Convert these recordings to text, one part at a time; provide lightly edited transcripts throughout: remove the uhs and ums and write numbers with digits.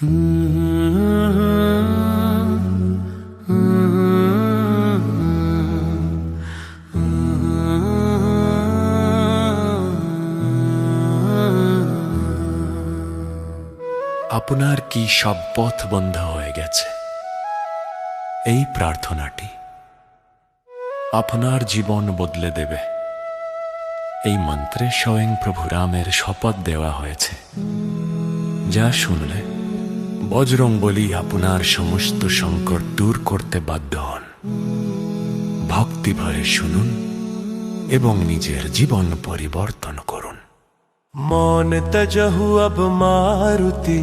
আপনার কি সব পথ বন্ধ হয়ে গেছে? এই প্রার্থনাটি আপনার জীবন বদলে দেবে। এই মন্ত্রে স্বয়ং প্রভু রামের শপথ দেওয়া হয়েছে, যা শুনলে বজরংবলী আপনার সমস্ত সংকট দূর করতে বাধ্য হন। ভক্তি ভরে শুনুন এবং নিজের জীবন পরিবর্তন করুন। मौन तजहु अब मारुति,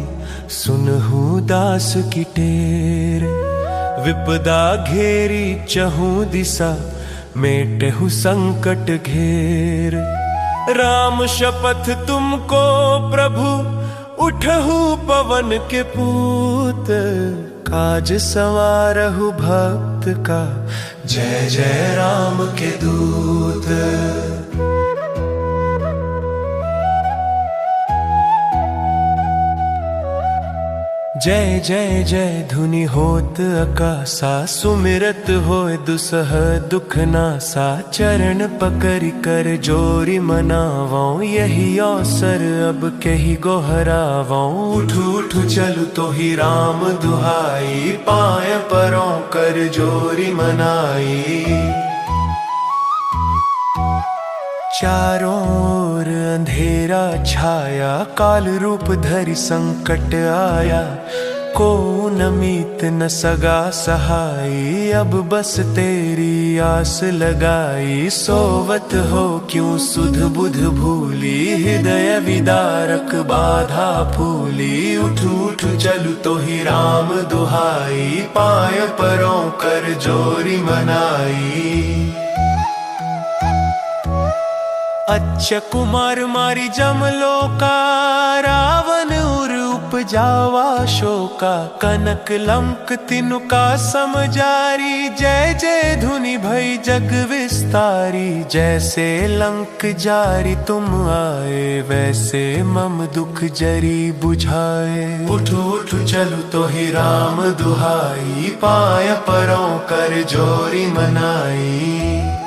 सुनहु दास की टेर। विपदा घेरी चहु दिशा, मेटहु संकट घेर। राम शपथ तुमको प्रभु, उठहु पवन के पूत। काज संवारहु भक्त का, जय जय राम के दूत। जय जय जय धुनि होत अकासा, सुमिरत होय दुसह दुख नासा। चरण पकड़ कर जोरी मनावों, यही अवसर अब कही गोहरावों। उठू उठू चलू तो ही राम दुहाई, पाय परों कर जोरी मनाई। चारों ओर अंधेरा छाया, काल रूप धरि संकट आया। को न मीत न सगा सहाई, अब बस तेरी आस लगाई। सोवत हो क्यों सुध बुध भूली, हृदय विदारक बाधा फूली। उठू उठू चलू तो ही राम दुहाई, पाय परों कर जोरी मनाई। अच्छ कुमार मारी जमलो का, रावण उर उपजावा शोका। कनक लंक तिनुका समजारी, जय जय धुनि भई जग विस्तारी। जैसे लंक जारी तुम आए, वैसे मम दुख जरी बुझाए। उठो उठो चलू तो ही राम दुहाई, पाय परों कर जोरी मनाई।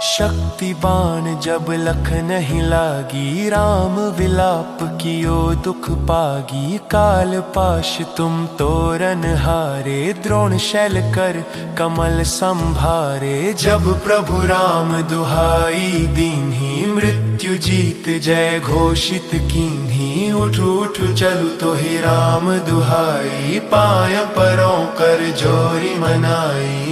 शक्ति बाण जब लख नहीं लागी, राम विलाप कियो दुख पागी। काल पाश तुम तोरन हारे, द्रोण शैल कर कमल संभारे। जब प्रभु राम दुहाई दीन्ही, मृत्यु जीत जय घोषित कीन्ही। उठू उठू चलू तो ही राम दुहाई, पाय परों कर जोरी मनाई।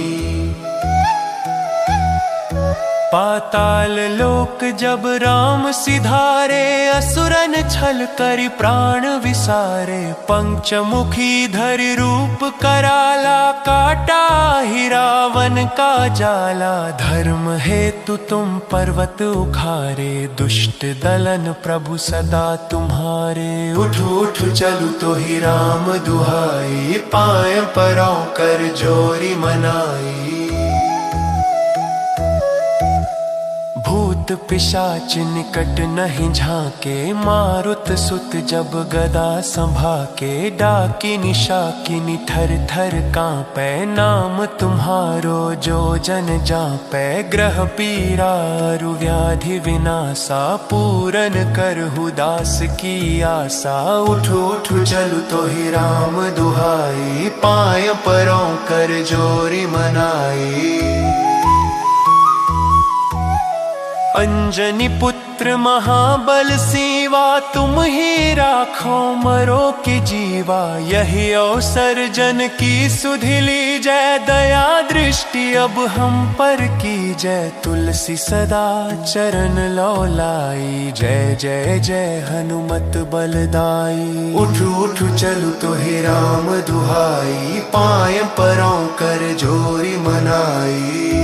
पाताल लोक जब राम सिधारे, असुरन छल करि प्राण विसारे। पंचमुखी धरि रूप कराला, काटा ही रावण का जाला। धर्म हेतु तुम पर्वत उखारे, दुष्ट दलन प्रभु सदा तुम्हारे। उठू उठू चलू तो ही राम दुहाई, पाय परों कर जोरी मनाई। भूत पिशाच निकट नहीं झांके, मारुत सुत जब गदा संभाके। डाकिनी शाकिनी थर थर कांपै, नाम तुम्हारो जो जन जापै। ग्रह पीरा अरु व्याधि विनासा, पूरन करहु दास की आशा। उठू उठू चलू तो ही राम दुहाई, पाय परों कर जोरी मनाई। अंजनी पुत्र महाबल सीवा, तुम ही राखो मरो की जीवा। यही अवसर जन की सुधि लीजै, दया दृष्टि अब हम पर कीजै। तुलसी सदा चरण लौलाई, जय जय जय हनुमत बलदाई। उठू उठू चलू तो ही राम दुहाई, पाय परों कर जोरी मनाई।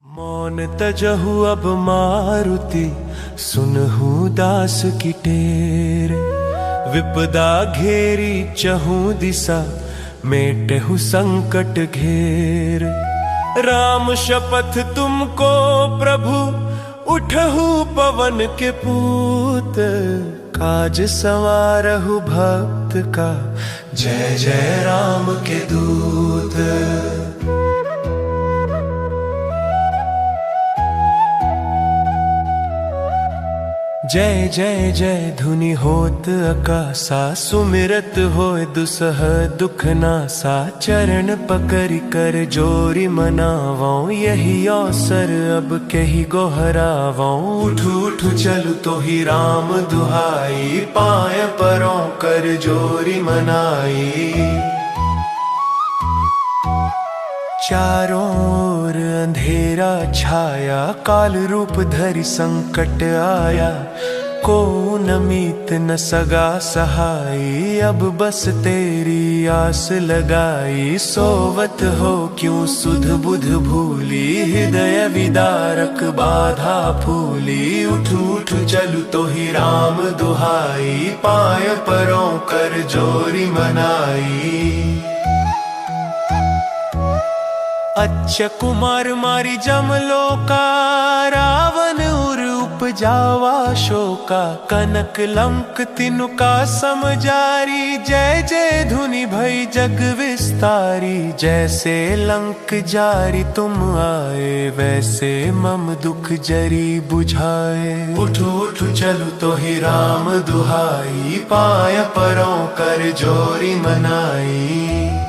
मौन तजहु अब मारुति, सुनहु दास की टेर। विपदा घेरी चहु दिशा, मेटहु संकट घेर। राम शपथ तुमको प्रभु, उठहु पवन के पूत, काज संवारहु भक्त का, जय जय राम के दूत। जय जय जय धुनि होत आकासा, सुमिरत होय दुसह दुख नासा। चरण पकड़ कर जोरी मनावों, यही अवसर अब कही गोहरावों। उठू उठू चलू तो ही राम दुहाई, पाय परों कर जोरी मनाई। चारों ओर अंधेरा छाया, काल रूप धरि संकट आया। को न मीत न सगा सहाई, अब बस तेरी आस लगाई। सोवत हो क्यों सुध बुध भूली, हृदय विदारक बाधा फूली। उठू उठू चलू तो ही राम दुहाई, पाय परों कर जोरी मनाई। अच्छ कुमार मारी जमलो का, रावण उर उपजावा शोका। कनक लंक तिनुका समजारी, जय जय धुनि भई जग विस्तारी। जैसे लंक जारी तुम आए, वैसे मम दुख जरी बुझाए। उठू उठू चलू तो ही राम दुहाई, पाय परों कर जोरी मनाई।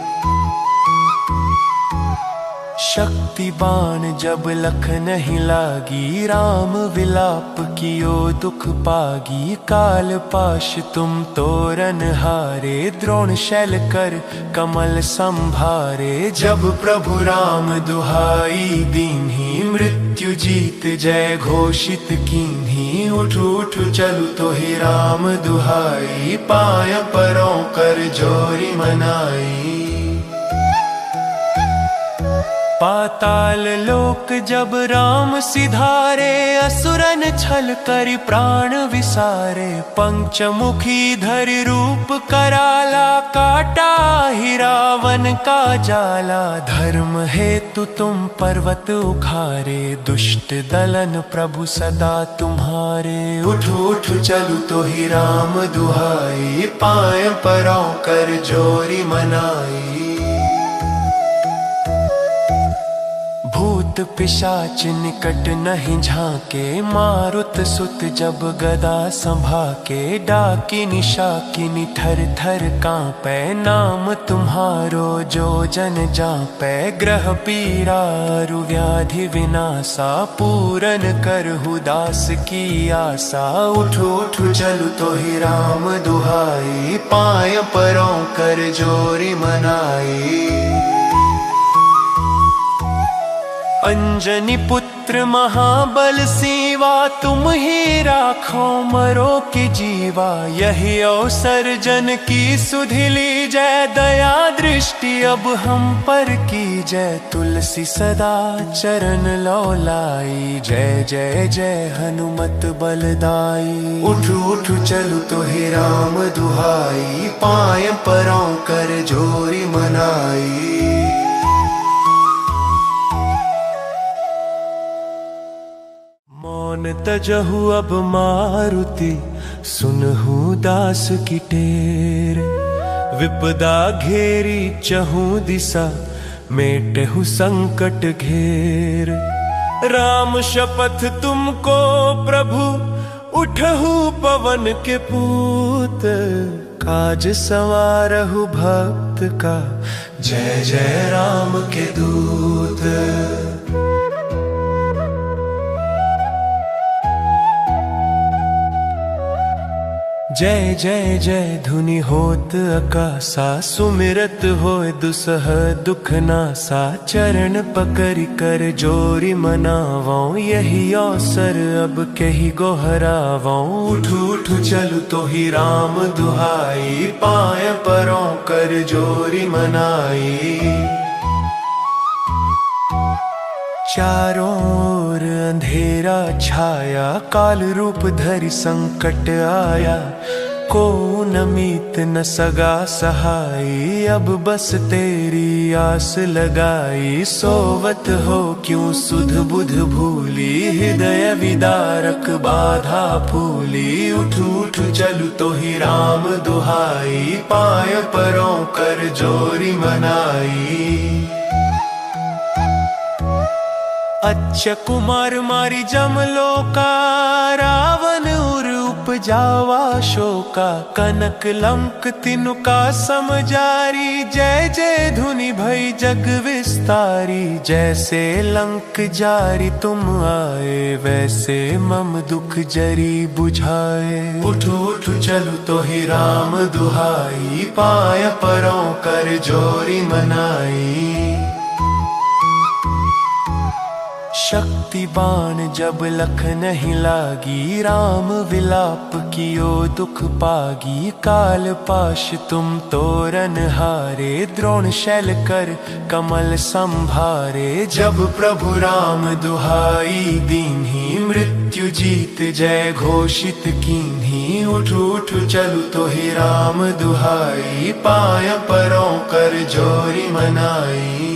शक्ति बाण जब लख नहीं लागी, राम विलाप कियो दुख पागी। काल पाश तुम तोरन हारे, द्रोण शैल कर कमल संभारे। जब प्रभु राम दुहाई दीन्ही, मृत्यु जीत जय घोषित कीन्ही। उठू उठू चलू तो ही राम दुहाई, पाय परों कर जोरी मनाई। पाताल लोक जब राम सिधारे, असुरन छल करि प्राण विसारे। पंचमुखी धरि रूप कराला, काटा ही रावण का जाला। धर्म हेतु तुम पर्वत उखारे, दुष्ट दलन प्रभु सदा तुम्हारे। उठू उठू चलू तो ही राम दुहाई, पाय परों कर जोरी मनाई। भूत पिशाच निकट नहीं झांके, मारुत सुत जब गदा संभाके। डाकिनी शाकिनी थर थर कांपे, नाम तुम्हारो जो जन जापे। ग्रह पीड़ा अरु व्याधि विनासा, पूरन करहु दास की आशा। उठू उठू चलू तो ही राम दुहाई, पाय परों कर जोरी मनाई। अंजनी पुत्र महाबल सीवा, तुम ही राखो मरो की जीवा। यही अवसर जन की सुधि लीजै, दया दृष्टि अब हम पर कीजै। तुलसी सदा चरण लौलाई, जय जय जय हनुमत बलदाई। उठू उठू चलू तो ही राम दुहाई, पाय परों कर जोरी मनाई। मौन तजहु अब मारुति, सुनहु दास की टेर। विपदा घेरी चहु दिशा, मेटहु संकट घेर। राम शपथ तुमको प्रभु, उठहु पवन के पूत। काज संवारहु भक्त का, जय जय राम के दूत। जय जय जय धुनि होत आकासा, सुमिरत होय दुसह दुख नासा। चरण पकड़ कर जोरी मनावों, यही अवसर अब कही गोहरावों। उठू उठू चलू तो ही राम दुहाई, पाय परों कर जोरी मनाई। चारों ओर अंधेरा छाया, काल रूप धरि संकट आया। को नमीत न सगा सहाई, अब बस तेरी आस लगाई। सोवत हो क्यों सुध बुध भूली, हृदय विदारक बाधा फूली। उठ उठ चलु तो ही राम दुहाई, पाय परों कर जोरी मनाई। अच्छ कुमार मारी जमलो का, रावण उर उपजावा शोका। कनक लंक तिनुका समजारी, जय जय धुनि भई जग विस्तारी। जैसे लंक जारी तुम आए, वैसे मम दुख जरी बुझाए। उठ उठ चलु तो ही राम दुहाई, पाय परों कर जोरी मनाई। शक्ति बाण जब लख नहीं लागी, राम विलाप कियो दुख पागी। काल पाश तुम तोरन हारे, द्रोण शैल कर कमल संभारे। जब प्रभु राम दुहाई दीन्ही, मृत्यु जीत जय घोषित कीन्ही। उठ उठ चलु तो ही राम दुहाई, पाय परों कर जोरी मनाई।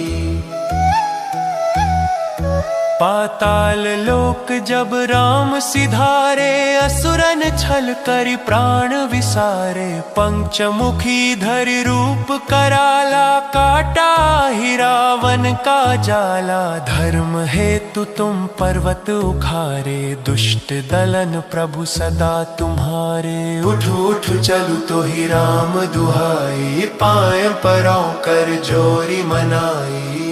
पाताल लोक जब राम सिधारे, असुरन छल करि प्राण विसारे। पंचमुखी धरि रूप कराला, काटा ही रावण का जाला। धर्म हेतु तुम पर्वत उखारे, दुष्ट दलन प्रभु सदा तुम्हारे। उठ उठ चलु तो ही राम दुहाई, पाय परों कर जोरी मनाई।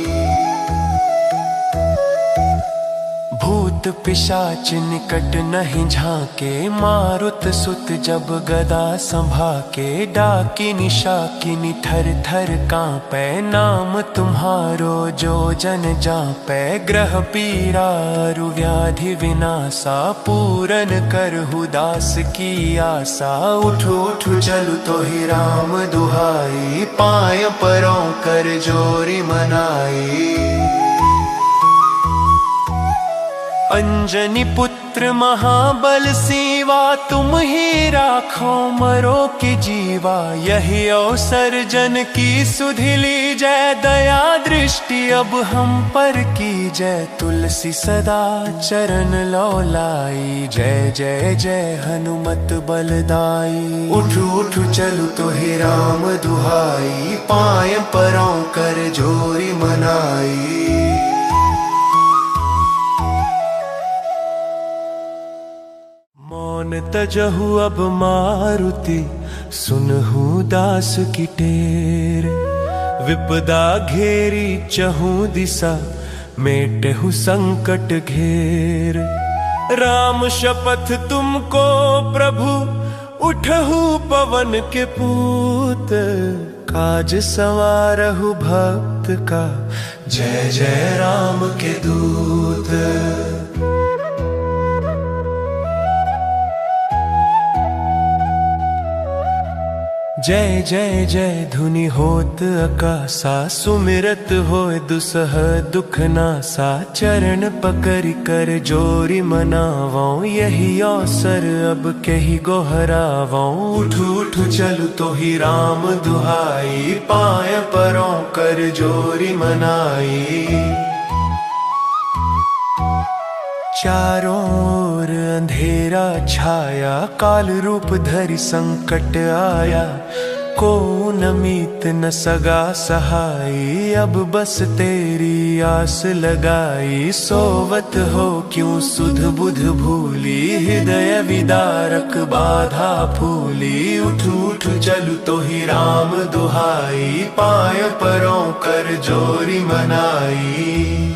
भूत पिशाच निकट नहीं झांके, मारुत सुत जब गदा संभाके। डाकिनी शाकिनी थर थर कांपै, नाम तुम्हारो जो जन जापै। ग्रह पीड़ा अरु व्याधि विनाशा, पूरन करहु दास की आशा। उठ उठ चलु तो ही राम दुहाई, पाय परों कर जोरी मनाई। अंजनी पुत्र महाबल सीवा, तुम ही राखो मरो की जीवा। यही अवसर जन की सुधि लीजै, दया दृष्टि अब हम पर कीजै। तुलसी सदा चरण लौलाई, जय जय जय हनुमत बलदाई। उठ उठ चलु तो ही राम दुहाई, पाय परों कर जोरी मनाई। मौन तजहु अब मारुति, सुनहु दास की टेर। विपदा घेरी चहु दिशा, मेटहु संकट घेर। राम शपथ तुमको प्रभु, उठहु पवन के पूत। काज संवारहु भक्त का, जय जय राम के दूत। जय जय जय धुनि होत आकाशा, सुमिरत होय दुसह दुख नासा। चरण पकड़ कर जोरी मनावों, यही अवसर अब कही गोहरावों। उठ उठ चलु तो ही राम दुहाई, पाय परों कर जोरी मनाई। चारों ओर अंधेरा छाया, काल रूप धरि संकट आया। को नमीत न सगा सहाई, अब बस तेरी आस लगाई। सोवत हो क्यों सुध बुध भूली, हृदय विदारक बाधा फूली। उठ उठ चलु तो ही राम दुहाई, पाय परों कर जोरी मनाई।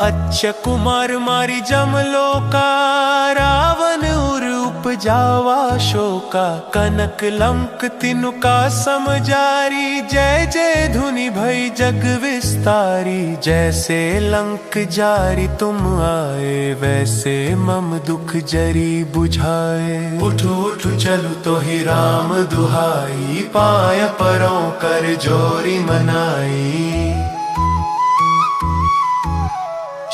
अच्छ कुमार मारी जमलो का, रावण उर उपजावा शोका। कनक लंक तिनुका समजारी, जय जय धुनि भई जग विस्तारी। जैसे लंक जारी तुम आए, वैसे मम दुख जरी बुझाए। उठ उठ चलु तो ही राम दुहाई, पाय परों कर जोरी मनाई।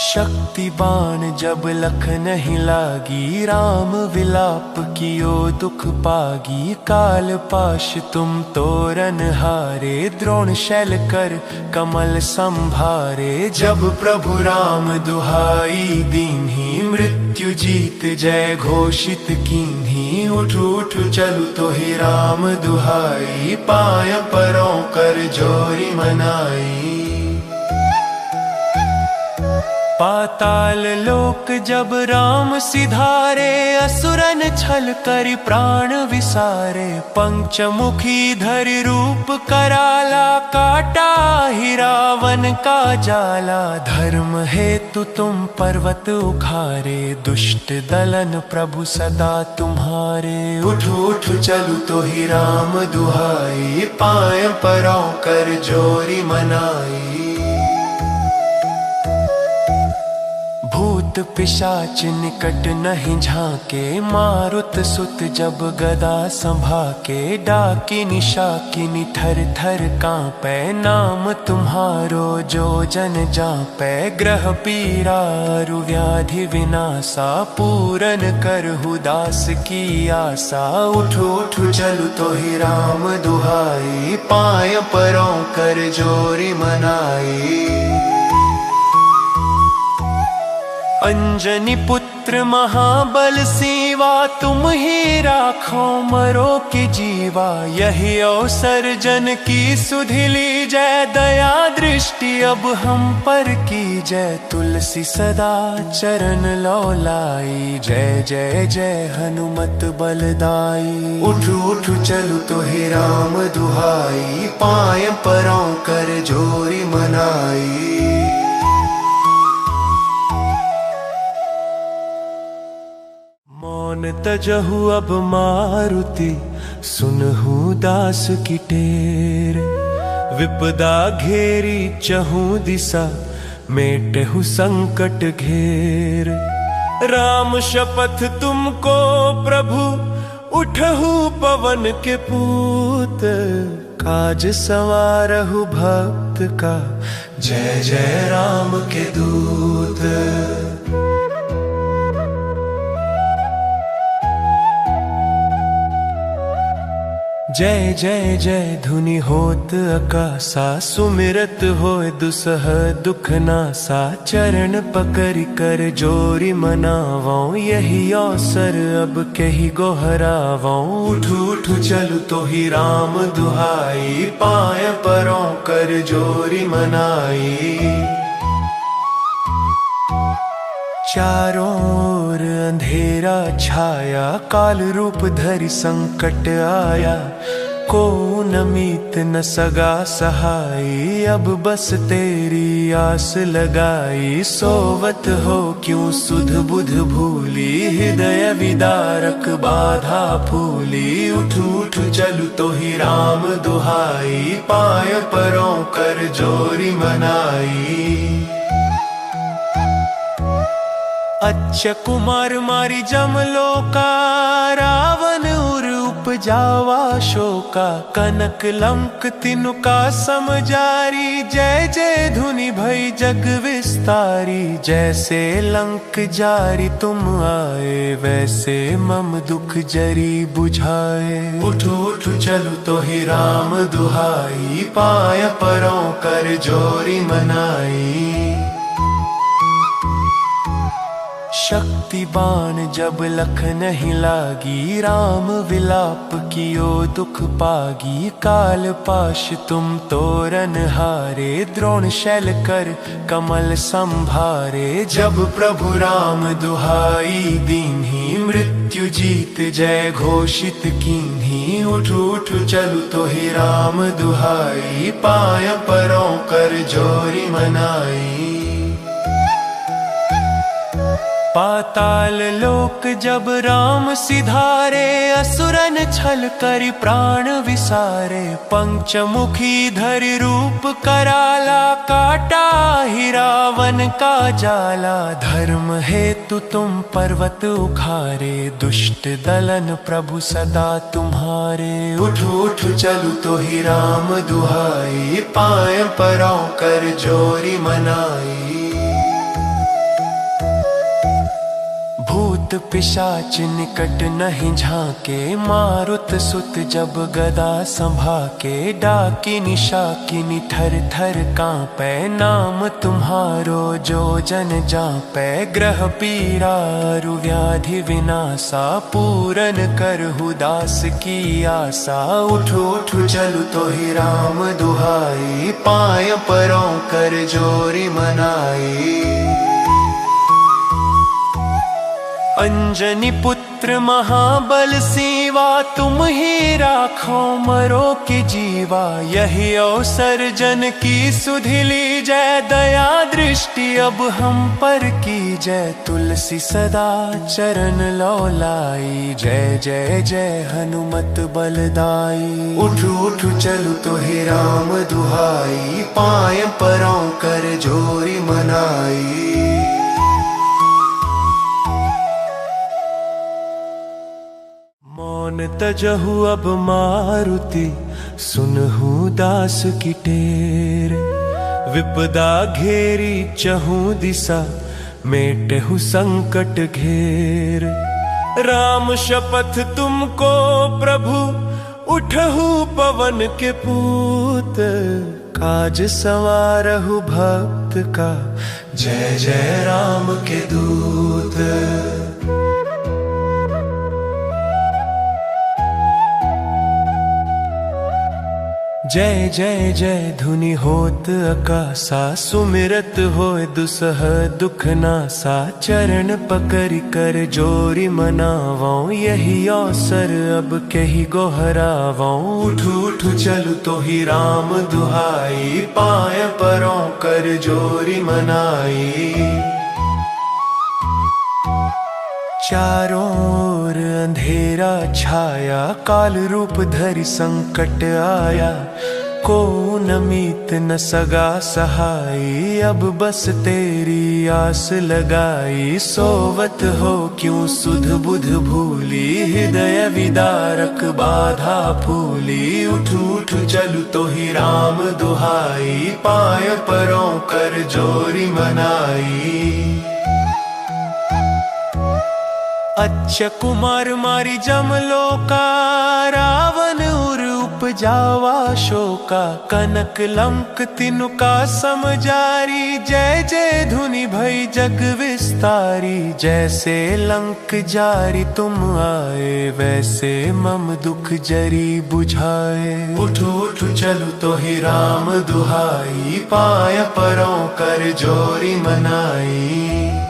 शक्ति बाण जब लख नहीं लागी, राम विलाप कियो दुख पागी। काल पाश तुम तोरन हारे, द्रोण शैल कर कमल संभारे। जब प्रभु राम दुहाई दीन्ही, मृत्यु जीत जय घोषित कीन्ही। उठ उठ चलु तो ही राम दुहाई, पाय परों कर जोरी मनाई। पाताल लोक जब राम सिधारे, असुरन छल करि प्राण विसारे। पंचमुखी धरि रूप कराला, काटा ही रावण का जाला। धर्म हेतु तुम पर्वत उखारे, दुष्ट दलन प्रभु सदा तुम्हारे। उठ उठ चलु तो ही राम दुहाई, पाय परों कर जोरी मनाई। भूत पिशाच निकट नहीं झांके, मारुत सुत जब गदा संभाके। डाकिनी शाकिनी थर थर कांपे, नाम तुम्हारो जो जन जापे। ग्रह पीरा अरु व्याधि विनाशा, पूरन करहु दास की आशा। उठ उठ चलु तो ही राम दुहाई, पाय परों कर जोरी मनाई। अंजनी पुत्र महाबल सीवा, तुम ही राखो मरो की जीवा। यही अवसर जन की सुधि लीजै, दया दृष्टि अब हम पर कीजै। तुलसी सदा चरण लौलाई, जय जय जय हनुमत बलदाई। उठ उठ चलु तो ही राम दुहाई, पाय परों कर जोरी मनाई। मौन तजहु अब मारुति, सुनहु दास की टेर। विपदा घेरी चहु दिशा, मेटहु संकट घेर। राम शपथ तुमको प्रभु, उठहु पवन के पूत। काज संवारहु भक्त का, जय जय राम के दूत। जय जय जय धुनि होत अकासा, सुमिरत होय दुसह दुख नासा। चरण पकड़ कर जोरी मनावों, यही अवसर अब कही गोहरावों। उठ उठ चलु तो ही राम दुहाई, पाय परों कर जोरी मनाई। चारों ओर अंधेरा छाया, काल रूप धरि संकट आया। को न मीत न सगा सहाई, अब बस तेरी आस लगाई। सोवत हो क्यों सुध बुध भूली, हृदय विदारक बाधा फूली। उठ उठ चलु तो ही राम दुहाई, पाय परों कर जोरी मनाई। अच्छ कुमार मारी जमलोका, रावण उर उपजावा शोका। कनक लंक तिनु का समजारी, जय जय धुनि भई जग विस्तारी। जैसे लंक जारी तुम आए, वैसे मम दुख जरी बुझाए। उठ उठ चलु तो ही राम दुहाई, पाय परों कर जोरी मनाई। शक्ति बाण जब लख नहीं लागी, राम विलाप कियो दुख पागी। काल पाश तुम तोरन हारे, द्रोण शैल कर कमल संभारे। जब प्रभु राम दुहाई दीन्ही, मृत्यु जीत जय घोषित कीन्ही। उठ उठ चलु तो ही राम दुहाई, पाय परों कर जोरी मनाई। पाताल लोक जब राम सिधारे, असुरन छल करि प्राण विसारे। पंचमुखी धरि रूप कराला, काटा ही रावण का जाला। धर्म हेतु तुम पर्वत उखारे, दुष्ट दलन प्रभु सदा तुम्हारे। उठ उठ चलु तो ही राम दुहाई, पाय परों कर जोरी मनाई। भूत पिशाच निकट नहीं झांके, मारुत सुत जब गदा संभाके। डाकिनी शाकिनी थर थर कांपे, नाम तुम्हारो जो जन जापे। ग्रह पीड़ा अरु व्याधि विनाशा, पूरन करहु दास की आशा। उठु उठु चलु तो ही राम दुहाई, पाय परों कर जोरी मनाई। अंजनी पुत्र महाबल सीवा, तुम ही राखो मरो की जीवा। यही अवसर जन की सुधि लीजै, दया दृष्टि अब हम पर कीजै। तुलसी सदा चरण लौलाई, जय जय जय हनुमत बलदाई। उठु उठु चलु तो ही राम दुहाई, पाय परों कर जोरी मनाई। मौन तजहु अब मारुति, सुनहु दास की टेर। विपदा घेरी चहु दिशा, मेटहु संकट घेर। राम शपथ तुमको प्रभु, उठहु पवन के पूत। काज संवारहु भक्त का, जय जय राम के दूत। जय जय जय धुनि होत आकाशा, सुमिरत होय दुसह दुख नासा। चरण पकड़ कर जोरी मनावों, यही अवसर अब कही गोहरावों। उठु उठु चलु तो ही राम दुहाई, पाय परों कर जोरी मनाई। चारों ओर अंधेरा छाया, काल रूप धरि संकट आया। को नमीत न सगा सहाई, अब बस तेरी आस लगाई। सोवत हो क्यों सुध बुध भूली, हृदय विदारक बाधा फूली। उठु उठु चलु तो ही राम दुहाई, पाय परों कर जोरी मनाई। अच्छ कुमार मारी जमलोका, रावण उर उपजावा शोका। कनक लंक तिनुका समजारी, जय जय धुनि भई जग विस्तारी। जैसे लंक जारी तुम आए, वैसे मम दुख जरी बुझाए। उठु उठु चलु तो ही राम दुहाई, पाय परों कर जोरी मनाई।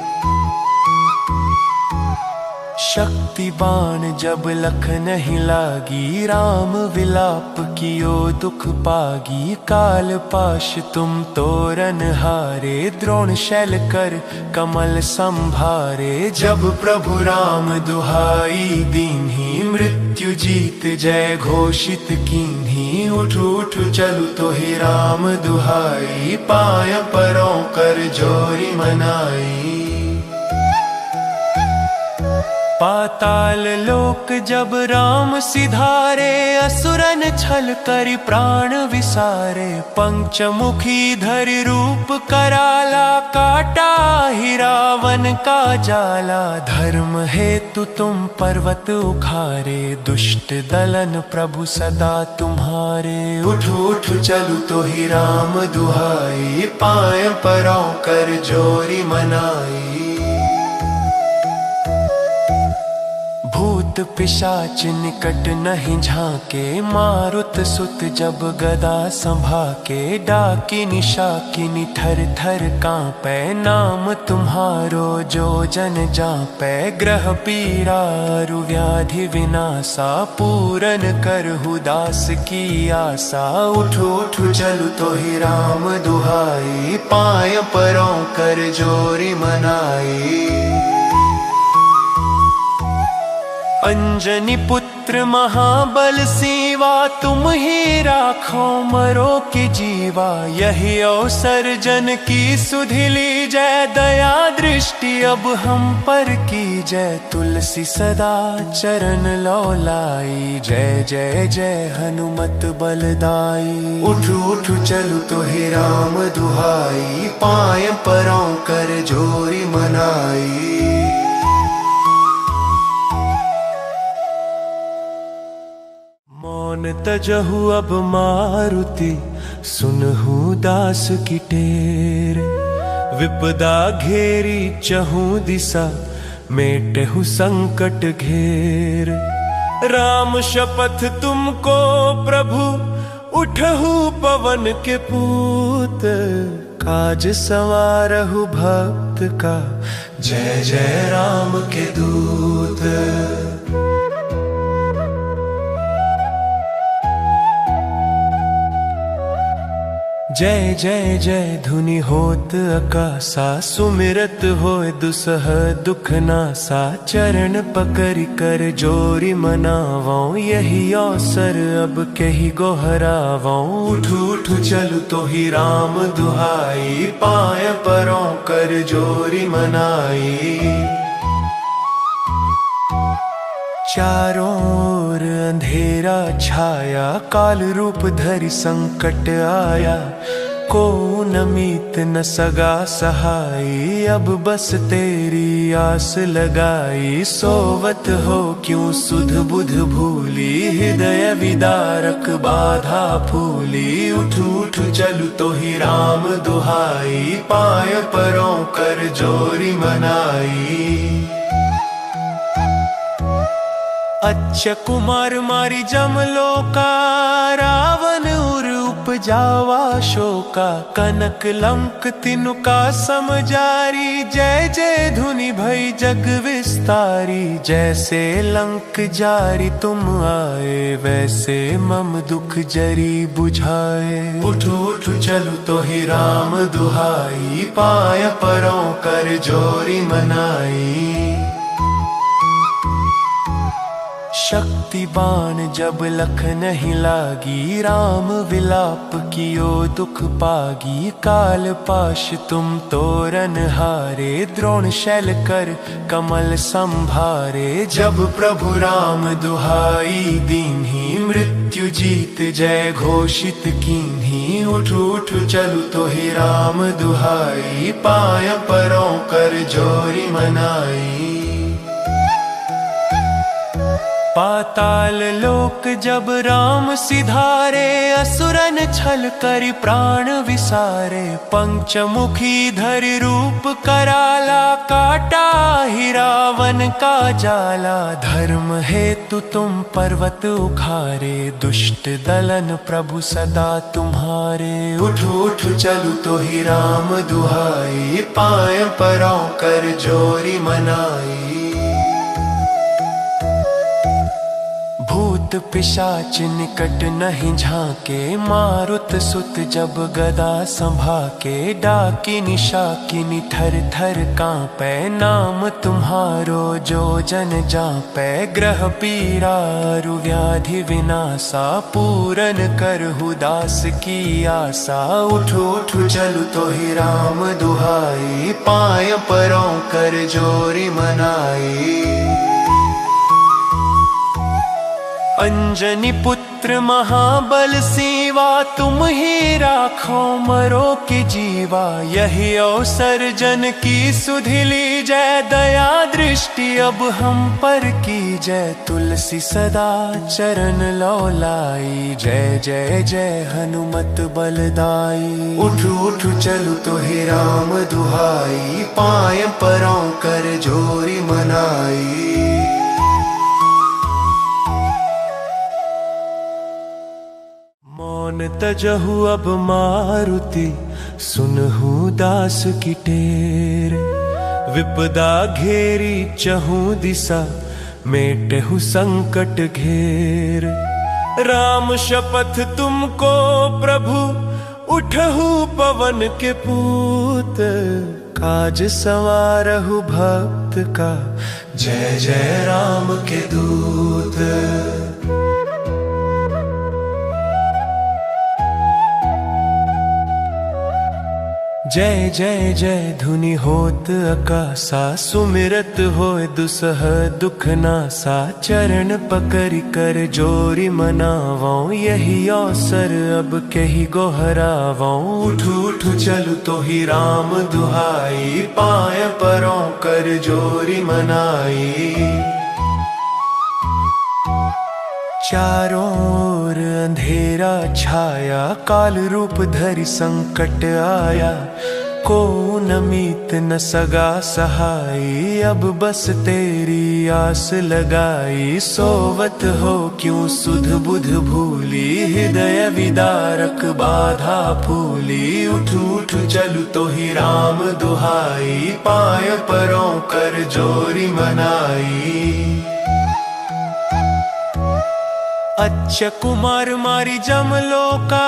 शक्ति बाण जब लख नहीं लागी, राम विलाप कियो दुख पागी। काल पाश तुम तोरन हारे, द्रोण शैल कर कमल संभारे। जब प्रभु राम दुहाई दीन्ही, मृत्यु जीत जय घोषित कीन्ही। उठु उठु चलु तो ही राम दुहाई, पाय परों कर जोरी मनाई। पाताल लोक जब राम सिधारे, असुरन छल करि प्राण विसारे। पंचमुखी धरि रूप कराला, काटा ही रावण का जाला। धर्म हेतु तुम पर्वत उखारे, दुष्ट दलन प्रभु सदा तुम्हारे। उठु उठु चलु तो ही राम दुहाई, पाय परों कर जोरी मनाई। भूत पिशाच निकट नहीं झांके, मारुत सुत जब गदा संभाके। डाकिनी शाकिनी थर थर कांपे, नाम तुम्हारो जो जन जापे। ग्रह पीड़ा अरु व्याधि विनाशा, पूरन करहु दास की आशा। उठु उठु चलु तो ही राम दुहाई, पाय परों कर जोरी मनाई। अंजनी पुत्र महाबल सीवा, तुम ही राखो मरो की जीवा। यही अवसर जन की सुधि लीजै, दया दृष्टि अब हम पर कीजै। तुलसी सदा चरण लौलाई, जय जय जय हनुमत बलदाई। उठु उठु चलु तो ही राम दुहाई, पाय परों कर जोरी मनाई। मौन तजहु अब मारुति, सुनहु दास की टेर। विपदा घेरी चहु दिशा, मेटहु संकट घेर। राम शपथ तुमको प्रभु, उठहु पवन के पूत। काज संवारहु भक्त का, जय जय राम के दूत। जय जय जय धुनि होत आकाशा, सुमिरत होय दुसह दुख नासा। चरण पकड़ कर जोरी मनावों, यही अवसर अब कही गोहरावों। उठू उठू चलु तो ही राम दुहाई, पाय परों कर जोरी मनाई। चारों ओर अंधेरा छाया, काल रूप धरि संकट आया। को न मीत न सगा सहाई, अब बस तेरी आस लगाई। सोवत हो क्यों सुध बुध भूली, हृदय विदारक बाधा फूली। उठू उठू चलु तो ही राम दुहाई, पाय परों कर जोरी मनाई। अच्छ कुमार मारी जमलोका, रावण उर उपजावा शोका। कनक लंक तिनुका समजारी, जय जय धुनि भई जग विस्तारी। जैसे लंक जारी तुम आए, वैसे मम दुख जरी बुझाए। उठू उठू चलु तो ही राम दुहाई, पाय परों कर जोरी मनाई। शक्ति बाण जब लख नहीं लागी, राम विलाप कियो दुख पागी। काल पाश तुम तोरन हारे, द्रोण शैल कर कमल संभारे। जब प्रभु राम दुहाई दीन्ही, मृत्यु जीत जय घोषित कीन्ही। उठू उठू चलु तो ही राम दुहाई, पाय परों कर जोरी मनाई। पाताल लोक जब राम सिधारे, असुरन छल करि प्राण विसारे। पंचमुखी धरि रूप कराला, काटा ही रावण का जाला। धर्म हेतु तुम पर्वत उखारे, दुष्ट दलन प्रभु सदा तुम्हारे। उठू उठू चलु तो ही राम दुहाई, पाय परों कर जोरी मनाई। भूत पिशाच निकट नहीं झांके, मारुत सुत जब गदा संभाके। डाकिनी शाकिनी थर थर कांपै, नाम तुम्हारो जो जन जापै। ग्रह पीड़ा अरु व्याधि विनाशा, पूरन करहु दास की आशा। उठू उठू चलु तो ही राम दुहाई, पाय परों कर जोरी मनाई। अंजनी पुत्र महाबल सीवा, तुम ही राखो मरो की जीवा। यही अवसर जन की सुधि लीजै, दया दृष्टि अब हम पर कीजै। तुलसी सदा चरण लौलाई, जय जय जय हनुमत बलदाई। उठू उठू चलु तो ही राम दुहाई, पाय परों कर जोरी मनाई। मौन तजहु अब मारुति, सुनहु दास की टेर। विपदा घेरी चहु दिशा, मेटहु संकट घेर। राम शपथ तुमको प्रभु, उठहु पवन के पूत। काज संवारहु भक्त का, जय जय राम के दूत। जय जय जय धुनि होत आकाशा, सुमिरत होय दुसह दुख नासा। चरण पकड़ कर जोरी मनावों, यही अवसर अब कही गोहरावों। उठू उठू चलु तो ही राम दुहाई, पाय परों कर जोरी मनाई। चारों ओर अंधेरा छाया, काल रूप धरि संकट आया। को न मीत न सगा सहाई, अब बस तेरी आस लगाई। सोवत हो क्यों सुध बुध भूली, हृदय विदारक बाधा फूली। उठ उठ चलु तो ही राम दुहाई, पाय परों कर जोरी मनाई। अच्छ कुमार मारी जमलोका,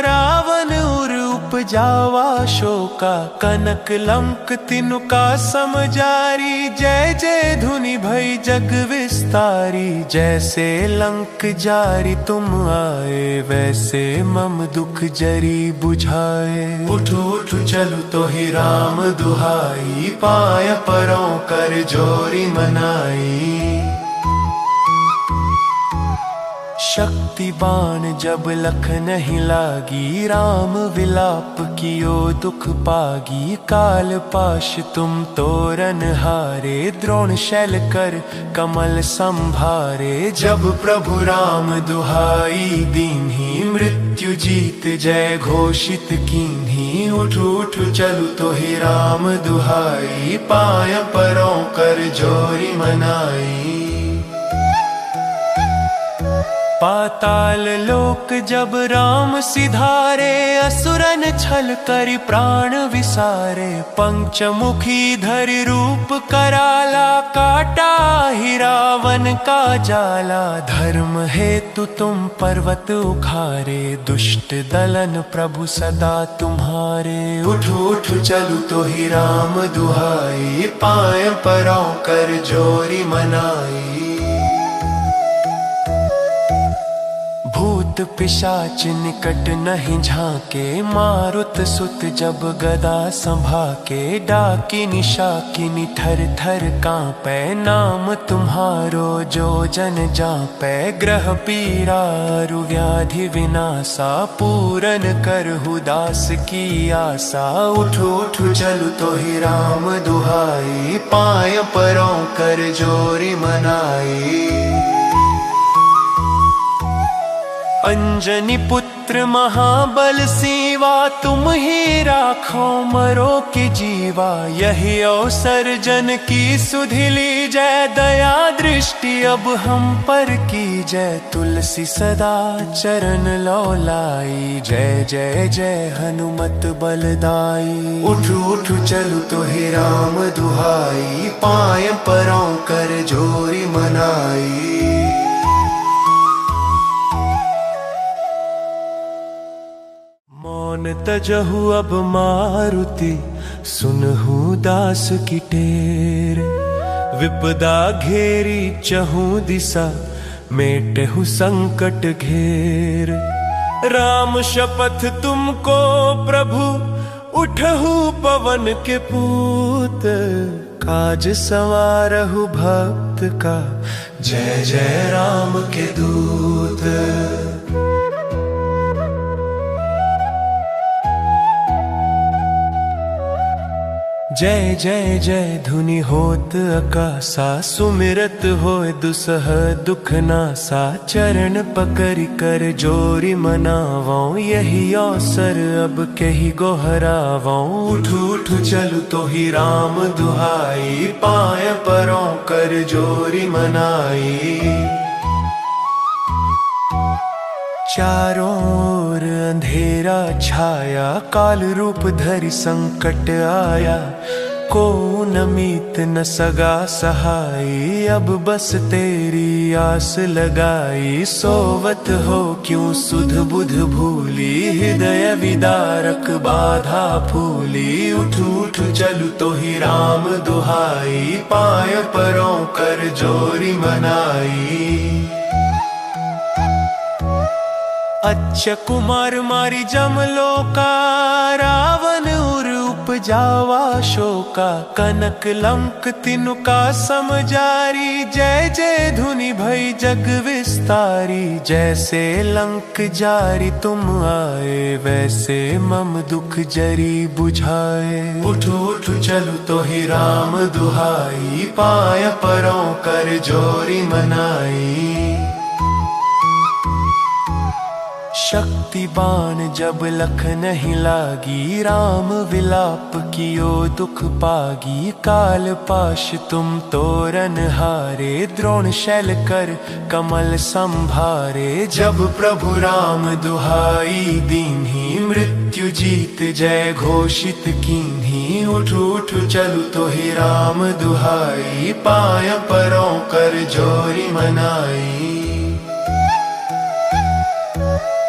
रावण उर उपजावा शोका। कनक लंक तिनुका समजारी, जय जय धुनि भई जग विस्तारी। जैसे लंक जारी तुम आए, वैसे मम दुख जरी बुझाए। उठ उठ चलु तो ही राम दुहाई, पाय परों कर जोरी मनाई। शक्ति बाण जब लख नहीं लागी, राम विलाप कियो दुख पागी। काल पाश तुम तोरन हारे, द्रोण शैल कर कमल संभारे। जब प्रभु राम दुहाई दीन्ही, मृत्यु जीत जय घोषित कीन्ही। उठ उठ चलु तो ही राम दुहाई, पाय परों कर जोरी मनाई। पाताल लोक जब राम सिधारे, असुरन छल करि प्राण विसारे। पंचमुखी धरि रूप कराला, काटा ही रावण का जाला। धर्म हेतु तुम पर्वत उखारे, दुष्ट दलन प्रभु सदा तुम्हारे। उठ उठ चलु तो ही राम दुहाई, पाय परों कर जोरी मनाई। भूत पिशाच निकट नहीं झांके, मारुत सुत जब गदा संभाके। डाकिनी शाकिनी थर थर कांपै, नाम तुम्हारो जो जन जापै। ग्रह पीड़ा रु व्याधि विनाशा, पूरन करहु दास की आशा। उठ उठ चलु तो ही राम दुहाई, पाय परों कर जोरी मनाई। अंजनी पुत्र महाबल सीवा, तुम ही राखो मरो की जीवा। यही अवसर जन की सुधि लीजै, दया दृष्टि अब हम पर कीजै। तुलसी सदा चरण लौलाई, जय जय जय हनुमत बलदाई। उठ उठ चलु तो ही राम दुहाई, पाय परों कर जोरी मनाई। मौन तजहु अब मारुति, सुनहु दास की टेर। विपदा घेरी चहु दिशा, मेटहु संकट घेर। राम शपथ तुमको प्रभु, उठहु पवन के पूत। काज संवारहु भक्त का, जय जय राम के दूत। जय जय जय धुनि होत आकाशा, सुमिरत होय दुसह दुख नासा। चरण पकड़ कर जोरी मनावों, यही अवसर अब कही गोहरावों। उठ उठ चलु तो ही राम दुहाई, पाय परों कर जोरी मनाई। चारों ओर अंधेरा छाया, काल रूप धरि संकट आया। को न मीत न सगा सहाई, अब बस तेरी आस लगाई। सोवत हो क्यों सुध बुध भूली, हृदय विदारक बाधा फूली। उठ उठ चलु तो ही राम दुहाई, पाय परों कर जोरी मनाई। अच्छ कुमार मारी जमलोका, रावण उर उपजावा शोका। कनक लंक तिनुका समजारी, जय जय धुनि भई जग विस्तारी। जैसे लंक जारी तुम आए, वैसे मम दुख जरी बुझाए। उठ उठ चलु तो ही राम दुहाई, पाय परों कर जोरी मनाई। शक्ति बाण जब लख नहीं लागी, राम विलाप कियो दुख पागी। काल पाश तुम तोरन हारे, द्रोण शैल कर कमल संभारे। जब प्रभु राम दुहाई दीन्ही, मृत्यु जीत जय घोषित कीन्ही। उठ उठ चलु तो ही राम दुहाई, पाय परों कर जोरी मनाई।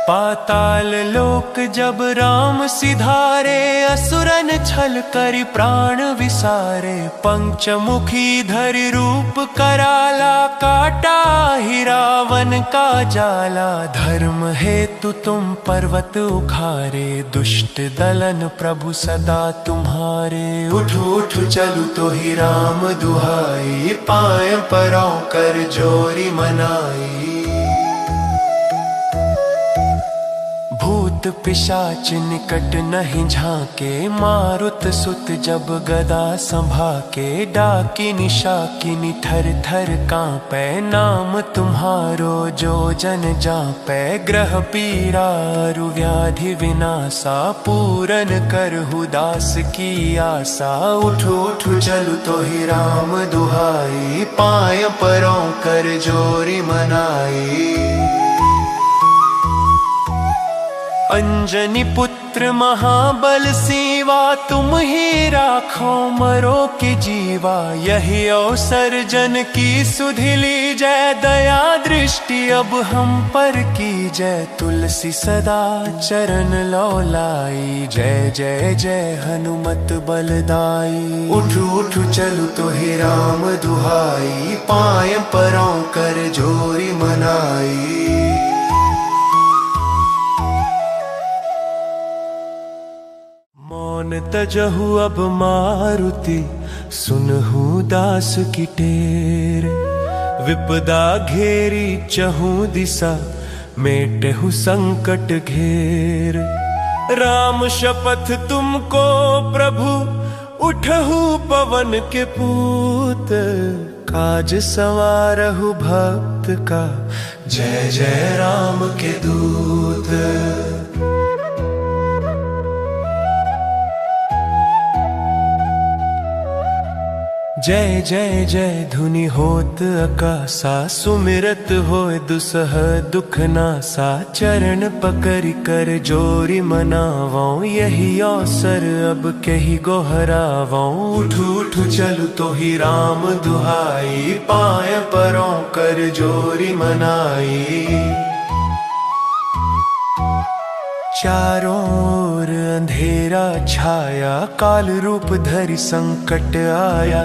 पाताल लोक जब राम सिधारे, असुरन छल करि प्राण विसारे। पंचमुखी धरि रूप कराला, काटा ही रावण का जाला। धर्म हेतु तुम पर्वत उखारे, दुष्ट दलन प्रभु सदा तुम्हारे। उठ उठ चलु तो ही राम दुहाई, पाय परों कर जोरी मनाई। भूत पिशाच निकट नहीं झांके, मारुत सुत जब गदा संभाके। डाकिनी शाकिनी थर थर कांपै, नाम तुम्हारो जो जन जापै। ग्रह पीड़ा अरु व्याधि विनाशा, पूरन करहु दास की आशा। उठ उठ चलु तो ही राम दुहाई, पाय परों कर जोरी मनाई। अंजनी पुत्र महाबल सीवा, तुम ही राखो मरो के जीवा। यही अवसर जन की सुधि लीजै, दया दृष्टि अब हम पर कीजै। तुलसी सदा चरण लौलाई, जय जय जय हनुमत बलदाई। उठ उठ चलु तो ही राम दुहाई, पाय परों कर जोरी मनाई। मौन तजहु अब मारुति, सुनहु दास की टेर। विपदा घेरी चहु दिशा, मेटहु संकट घेर। राम शपथ तुमको प्रभु, उठहु पवन के पूत। काज संवारहु भक्त का, जय जय राम के दूत। जय जय जय धुनि होत आकाशा, सुमिरत होय दुसह दुख नासा। चरण पकड़ कर जोरी मनावों, यही अवसर अब कही गोहरावों। उठ उठ चलु तो ही राम दुहाई, पाय परों कर जोरी मनाई। चारों ओर अंधेरा छाया, काल रूप धरि संकट आया।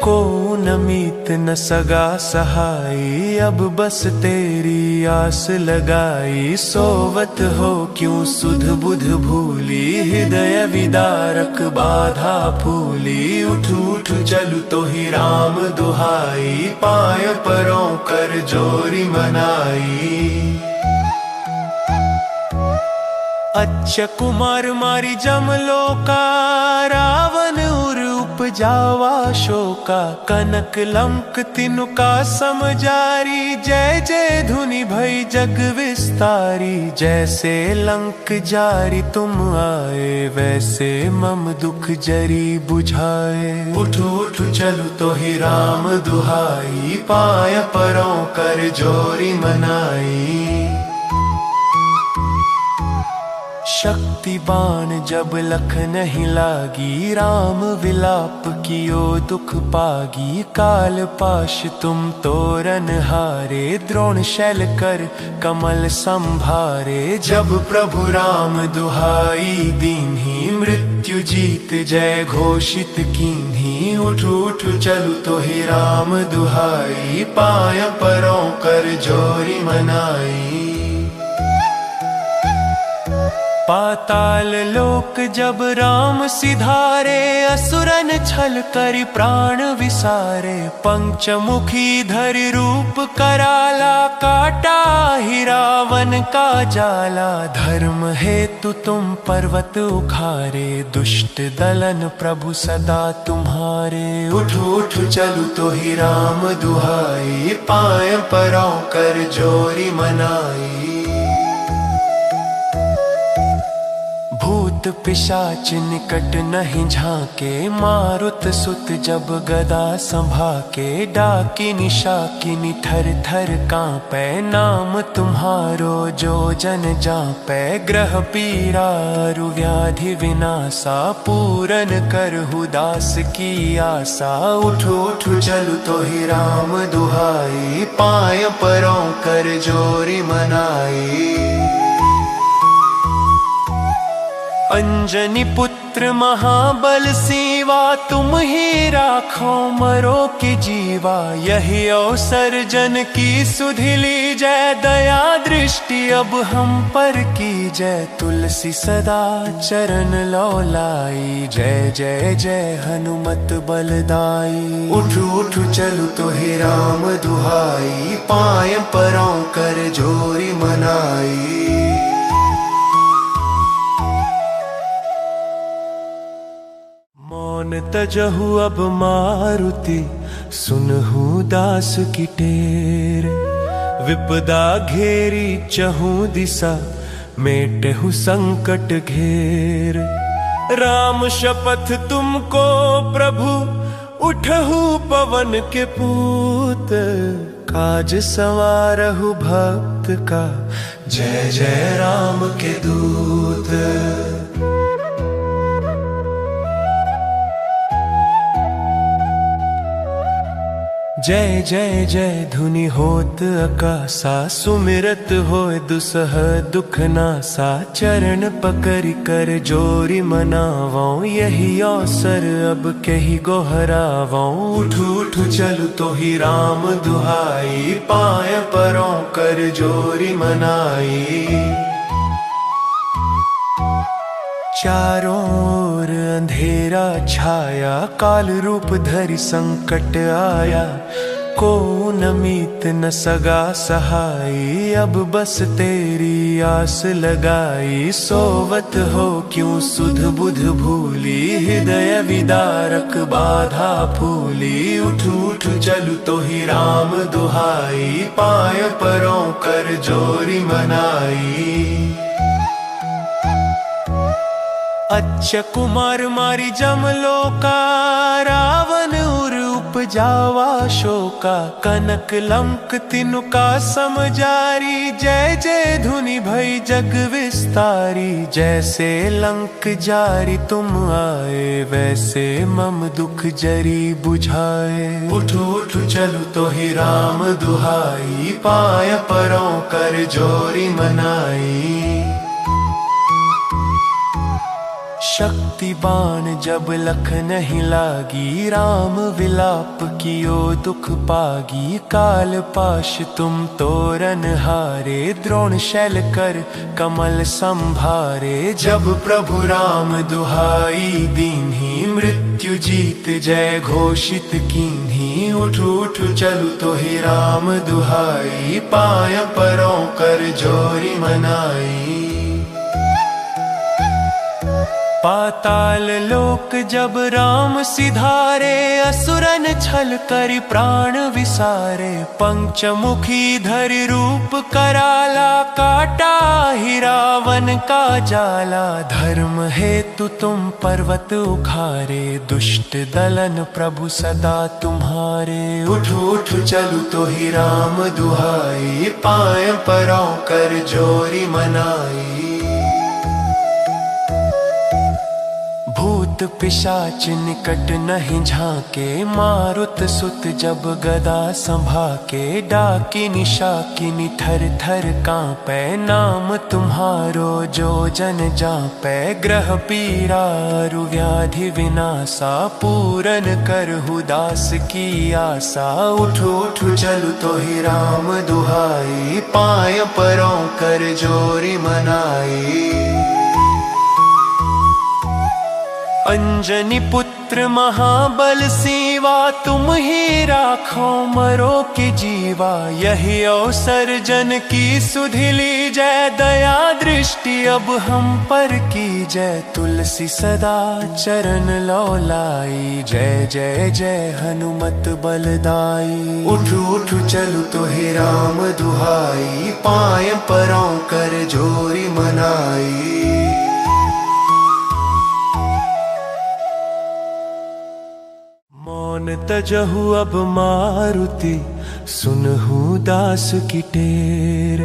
को नमीत न सगा सहाई, अब बस तेरी आस लगाई। सोवत हो क्यों सुध बुध भूली, हृदय विदारक बाधा फूली। उठ उठ चलु तो ही राम दुहाई, पाय परों कर जोरी मनाई। अच्छ कुमार मारी जमलोका, रावण उर उपजावा शोका। कनक लंक तिनुका समजारी, जय जय धुनि भई जग विस्तारी। जैसे लंक जारी तुम आए, वैसे मम दुख जरी बुझाए। उठ उठ चलु तो ही राम दुहाई, पाय परों कर जोरी मनाई। शक्ति बाण जब लख नहीं लागी, राम विलाप कियो दुख पागी। काल पाश तुम तोरन हारे, द्रोण शैल कर कमल संभारे। जब प्रभु राम दुहाई दीन्ही, मृत्यु जीत जय घोषित कीन्ही। उठ उठ चलु तो ही राम दुहाई, पाय परों कर जोरी मनाई। पाताल लोक जब राम सिधारे, असुरन छल करि प्राण विसारे। पंचमुखी धरि रूप कराला, काटा ही रावण का जाला। धर्म हेतु तुम पर्वत उखारे, दुष्ट दलन प्रभु सदा तुम्हारे। उठ उठ चलु तो ही राम दुहाई, पाय परों कर जोरी मनाई। भूत पिशाच निकट नहीं झांके, मारुत सुत जब गदा संभाके। डाकिनी शाकिनी थर थर कांपे, नाम तुम्हारो जो जन जापे। ग्रह पीड़ा रु व्याधि विनाशा, पूरन करहु दास की आशा। उठु उठु चलु तो ही राम दुहाई, पाय परों कर जोरी मनाई। अंजनी पुत्र महाबल सीवा, तुम ही राखो मरो की जीवा। यही अवसर जन की सुधि लीजै, दया दृष्टि अब हम पर कीजै। तुलसी सदा चरण लौलाई, जय जय जय हनुमत बलदाई। उठु उठु चलु तो ही राम दुहाई, पाय परों कर जोरी मनाई। मौन तजहु अब मारुति, सुनहु दास की टेर। विपदा घेरी चहु दिशा, मेटहु संकट घेर। राम शपथ तुमको प्रभु, उठहु पवन के पूत। काज संवारहु भक्त का, जय जय राम के दूत। जय जय जय धुनि होत आकाशा, सुमिरत होय दुसह दुख नासा। चरण पकड़ कर जोरी मनावों, यही अवसर अब कही गोहरावों। उठु उठु चलु तो ही राम दुहाई, पाय परों कर जोरी मनाई। चारों ओर अंधेरा छाया, काल रूप धरि संकट आया। को न मीत न सगा सहाई, अब बस तेरी आस लगाई। सोवत हो क्यों सुध बुध भूली, हृदय विदारक बाधा फूली। उठु उठु चलु तो ही राम दुहाई, पाय परों कर जोरी मनाई। अच्छ कुमार मारी जमलोका, रावण उर उपजावा शोका। कनक लंक तिनुका समजारी, जय जय धुनि भई जग विस्तारी। जैसे लंक जारी तुम आए, वैसे मम दुख जरी बुझाए। उठु उठु चलु तो ही राम दुहाई, पाय परों कर जोरी मनाई। शक्ति बाण जब लख नहीं लागी, राम विलाप कियो दुख पागी। काल पाश तुम तोरन हारे, द्रोण शैल कर कमल संभारे। जब प्रभु राम दुहाई दीन्ही, मृत्यु जीत जय घोषित कीन्ही। उठु उठु चलु तो ही राम दुहाई, पाय परों कर जोरी मनाई। पाताल लोक जब राम सिधारे, असुरन छल करि प्राण विसारे। पंचमुखी धरि रूप कराला, काटा ही रावण का जाला। धर्म हेतु तुम पर्वत उखारे, दुष्ट दलन प्रभु सदा तुम्हारे। उठु उठु चलु तो ही राम दुहाई, पाय परों कर जोरी मनाई। भूत पिशाच निकट नहीं झांके, मारुत सुत जब गदा संभाके। डाकिनी शाकिनी थर थर कांपे, नाम तुम्हारो जो जन जापे। ग्रह पीड़ा रु व्याधि विनाशा, पूरन करहु दास की आशा। उठु उठु चलु तो ही राम दुहाई, पाय परों कर जोरी मनाई। अंजनी पुत्र महाबल सीवा, तुम ही राखो मरो की जीवा। यही अवसर जन की सुधि लीजै, दया दृष्टि अब हम पर कीजै। तुलसी सदा चरण लौलाई, जय जय जय हनुमत बलदाई। उठु उठु चलु तो ही राम दुहाई, पाय परों कर जोरी मनाई। मौन तजहु अब मारुति, सुनहु दास की टेर।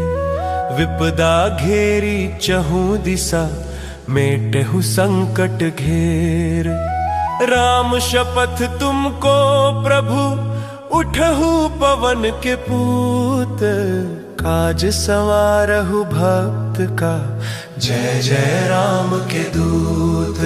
विपदा घेरी चहु दिशा, मेटहु संकट घेर। राम शपथ तुमको प्रभु, उठहु पवन के पूत। काज संवारहु भक्त का, जय जय राम के दूत।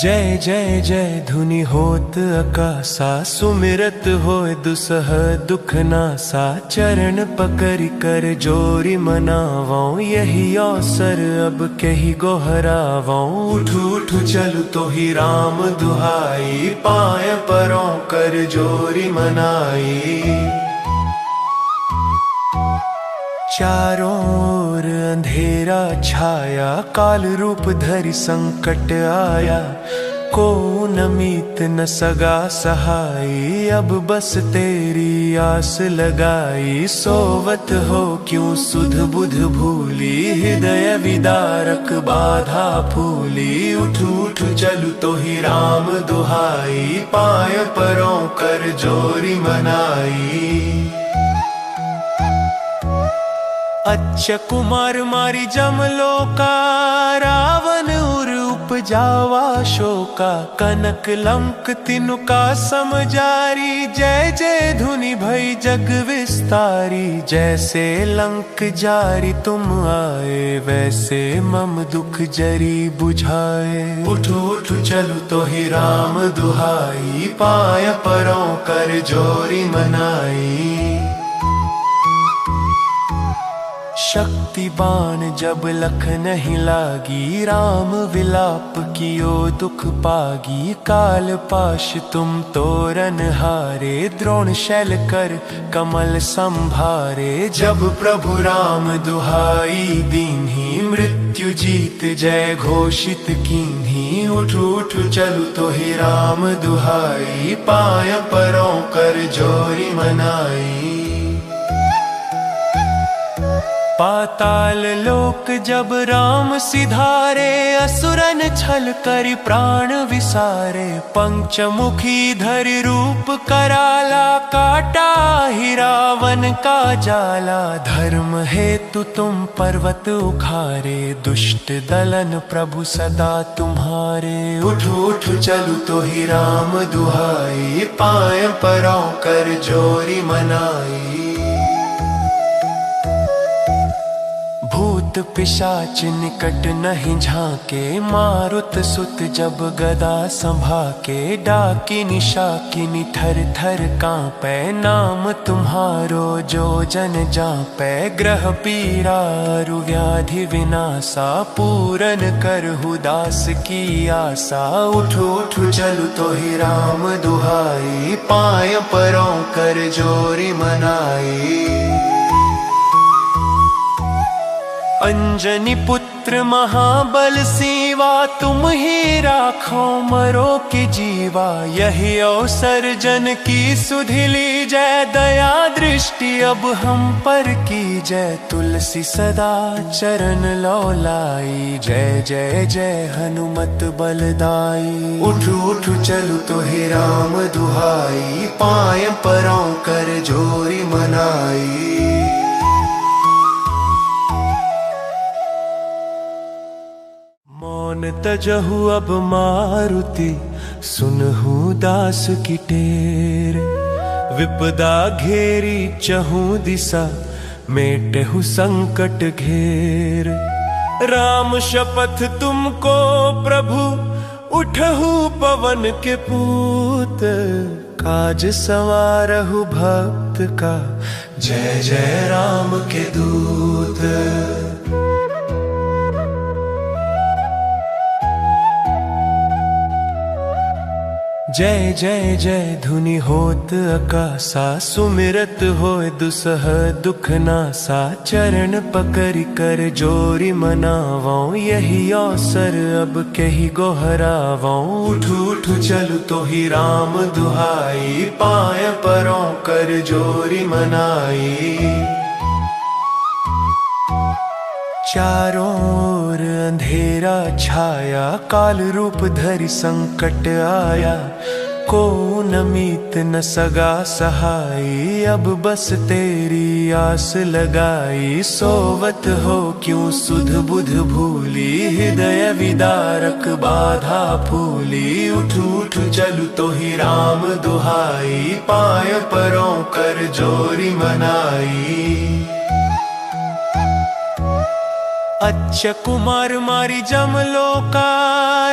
जय जय जय धुनि होत आकासा, सुमिरत होय दुसह दुख नासा। चरण पकड़ कर जोरी मनावों, यही अवसर अब कही गोहरावों। उठू उठू चलु तो ही राम दुहाई, पाय परों कर जोरी मनाई। चारों ओर अंधेरा छाया, काल रूप धरि संकट आया। को न मीत न सगा सहाई, अब बस तेरी आस लगाई। सोवत हो क्यों सुध बुध भूली, हृदय विदारक बाधा फूली। उठू उठू चलु तो ही राम दुहाई, पाय परों कर जोरी मनाई। अच्छा कुमार मारी जमलो का, रावण उर उपजावा शोका। कनक लंक तिनुका समजारी, जय जय धुनि भई जग विस्तारी। जैसे लंक जारी तुम आए, वैसे मम दुख जरी बुझाए। उठो उठो चलु तो ही राम दुहाई, पाय परों कर जोरी मनाई। शक्ति बाण जब लख नहीं लागी, राम विलाप कियो दुख पागी। काल पाश तुम तोरन हारे, द्रोण शैल कर कमल संभारे। जब प्रभु राम दुहाई दीन्ही, मृत्यु जीत जय घोषित कीन्ही। उठू उठू चलु तो ही राम दुहाई, पाय परों कर जोरी मनाई। पाताल लोक जब राम सिधारे, असुरन छल करि प्राण विसारे। पंचमुखी धरि रूप कराला, काटा ही रावण का जाला। धर्म हेतु तुम पर्वत उखारे, दुष्ट दलन प्रभु सदा तुम्हारे। उठू उठू चलु तो ही राम दुहाई, पाय परों कर जोरी मनाई। भूत पिशाच निकट नहीं झांके, मारुत सुत जब गदा संभाके। डाकिनी शाकिनी थर थर कांपै, नाम तुम्हारो जो जन जापै। ग्रह पीड़ा अरु व्याधि विनाशा, पूरन करहु दास की आशा। उठू उठू चलु तो ही राम दुहाई, पाय परों कर जोरी मनाई। अंजनी पुत्र महाबल सीवा, तुम ही राखो मरो की जीवा। यही अवसर जन की सुधि लीजै, दया दृष्टि अब हम पर कीजै। तुलसी सदा चरण लौलाई, जय जय जय हनुमत बलदाई। उठू उठू चलु तो ही राम दुहाई, पाय परों कर जोरी मनाई। मौन तजहु अब मारुति, सुनहु दास की टेर। विपदा घेरी चहु दिशा, मेटहु संकट घेर। राम शपथ तुमको प्रभु, उठहु पवन के पूत। काज संवारहु भक्त का, जय जय राम के दूत। जय जय जय धुनि होत आकासा, सुमिरत होय दुसह दुख नासा। चरण पकड़ कर जोरी मनावों, यही अवसर अब कही गोहरावों। उठू उठू चलु तो ही राम दुहाई, पाय परों कर जोरी मनाई। चारों ओर अंधेरा छाया, काल रूप धरि संकट आया। को न मीत न सगा सहाई, अब बस तेरी आस लगाई। सोवत हो क्यों सुध बुध भूली, हृदय विदारक बाधा फूली। उठ उठ चलु तो ही राम दुहाई, पाय परों कर जोरी मनाई। अच्छ कुमार मारी जमलोका,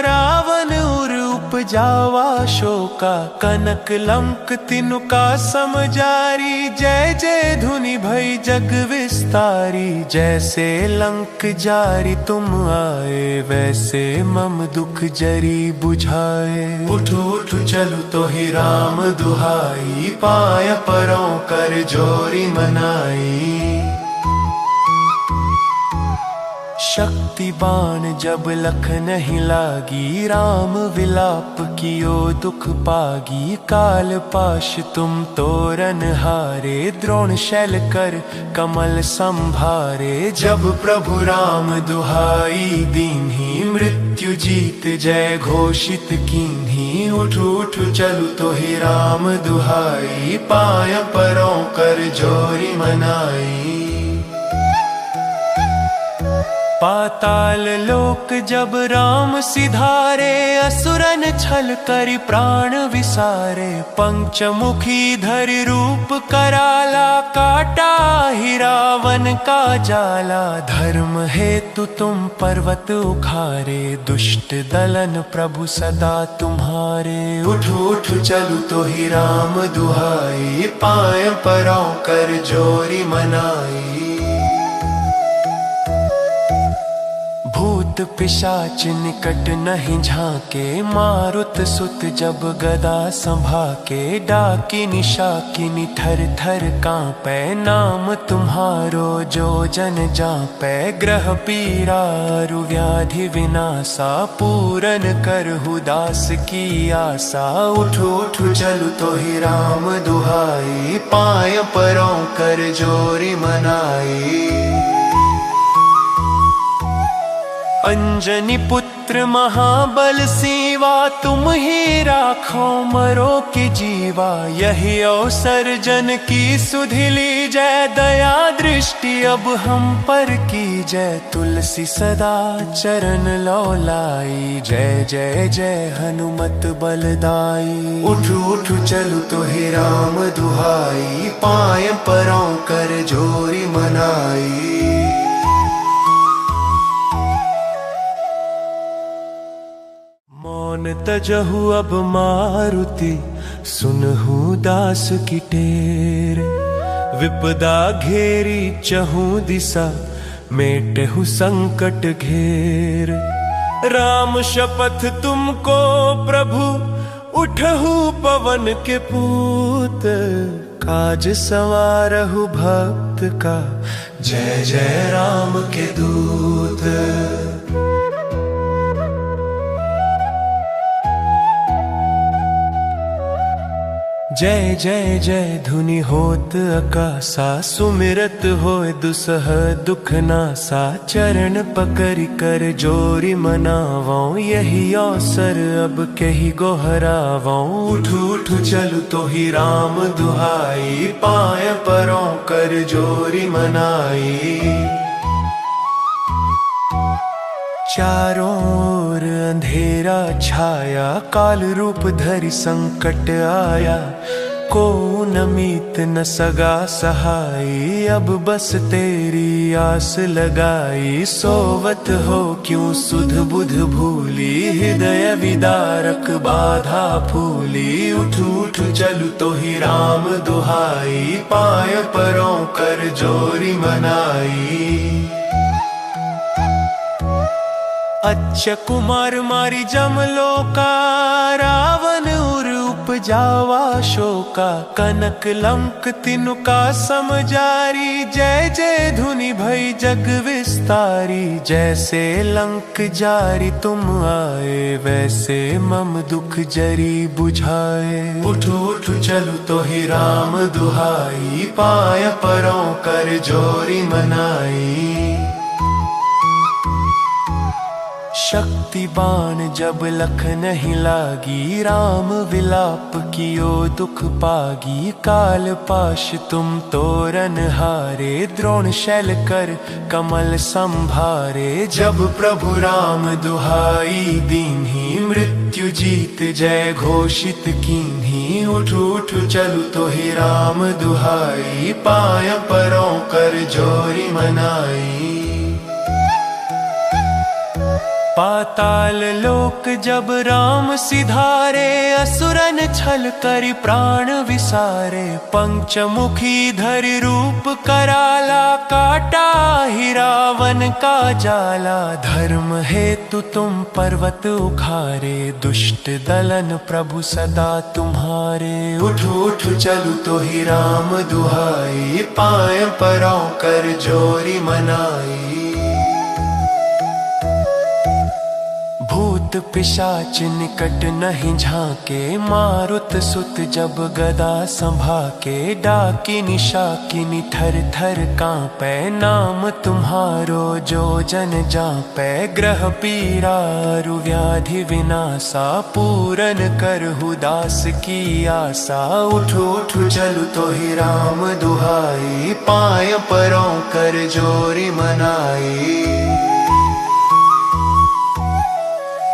रावण उर उपजावा शोका। कनक लंक तिनुका समजारी, जय जय धुनि भई जग विस्तारी। जैसे लंक जारी तुम आए, वैसे मम दुख जरी बुझाए। उठ उठ चलु तो ही राम दुहाई, पाय परों कर जोरी मनाई। शक्ति बाण जब लख नहीं लागी, राम विलाप कियो दुख पागी। काल पाश तुम तोरन हारे, द्रोण शैल कर कमल संभारे। जब प्रभु राम दुहाई दीन्ही, मृत्यु जीत जय घोषित कीन्ही। उठ उठ चलु तो ही राम दुहाई, पाय परों कर जोरी मनाई। पाताल लोक जब राम सिधारे, असुरन छल करि प्राण विसारे। पंचमुखी धरि रूप कराला, काटा ही रावण का जाला। धर्म हेतु तुम पर्वत उखारे, दुष्ट दलन प्रभु सदा तुम्हारे। उठ उठ चलु तो ही राम दुहाई, पाय परों कर जोरी मनाई। भूत पिशाच निकट नहीं झांके, मारुत सुत जब गदा संभाके। डाकिनी शाकिनी थर थर कांपै, नाम तुम्हारो जो जन जापै। ग्रह पीड़ा अरु व्याधि विनाशा, पूरन करहु दास की आशा। उठ उठ चलु तो ही राम दुहाई, पाय परों कर जोरी मनाई। अंजनी पुत्र महाबल सीवा, तुम ही राखो मरो के जीवा। यही अवसर जन की सुधि लीजै, दया दृष्टि अब हम पर कीजै। तुलसी सदा चरण लौलाई, जय जय जय हनुमत बलदाई। उठ उठ चलु तो ही राम दुहाई, पाय परों कर जोरी मनाई। मौन तजहु अब मारुति, सुनहु दास की टेर। विपदा घेरी चहु दिशा, मेटहु संकट घेर। राम शपथ तुमको प्रभु, उठहु पवन के पूत। काज संवारहु भक्त का, जय जय राम के दूत। जय जय जय धुनि होत आकाशा, सुमिरत होय दुसह दुख नासा। चरण पकड़ि कर जोरी मनावों, यही अवसर अब कही गोहरावों। उठ उठ चलु तो ही राम दुहाई, पाय परों कर जोरी मनाई। चारों ओर अंधेरा छाया, काल रूप धरि संकट आया। को न मीत न सगा सहाई, अब बस तेरी आस लगाई। सोवत हो क्यों सुध बुध भूली, हृदय विदारक बाधा फूली। उठ उठ चलु तो ही राम दुहाई, पाय परों कर जोरी मनाई। अच्छ कुमार मारी जमलोका, रावण उर उपजावा शोका। कनक लंक तिनुका समजारी, जय जय धुनि भई जग विस्तारी। जैसे लंक जारी तुम आए, वैसे मम दुख जरी बुझाए। उठ उठ चलु तो ही राम दुहाई, पाय परों कर जोरी मनाई। शक्ति बाण जब लख नहीं लागी, राम विलाप कियो दुख पागी। काल पाश तुम तोरन हारे, द्रोण शैल कर कमल संभारे। जब प्रभु राम दुहाई दीन्ही, मृत्यु जीत जय घोषित कीन्ही। उठ उठ चलु तो ही राम दुहाई, पाय परों कर जोरी मनाई। पाताल लोक जब राम सिधारे, असुरन छल करि प्राण विसारे। पंचमुखी धरि रूप कराला, काटा ही रावण का जाला। धर्म हेतु तुम पर्वत उखारे, दुष्ट दलन प्रभु सदा तुम्हारे। उठ उठ चलु तो ही राम दुहाई, पाय परों कर जोरी मनाई। भूत पिशाच निकट नहीं झांके, मारुत सुत जब गदा संभाके। डाकिनी शाकिनी थर थर कांपै, नाम तुम्हारो जो जन जापै। ग्रह पीड़ा अरु व्याधि विनाशा, पूरन करहु दास की आशा। उठ उठ चलु तो ही राम दुहाई, पाय परों कर जोरी मनाई।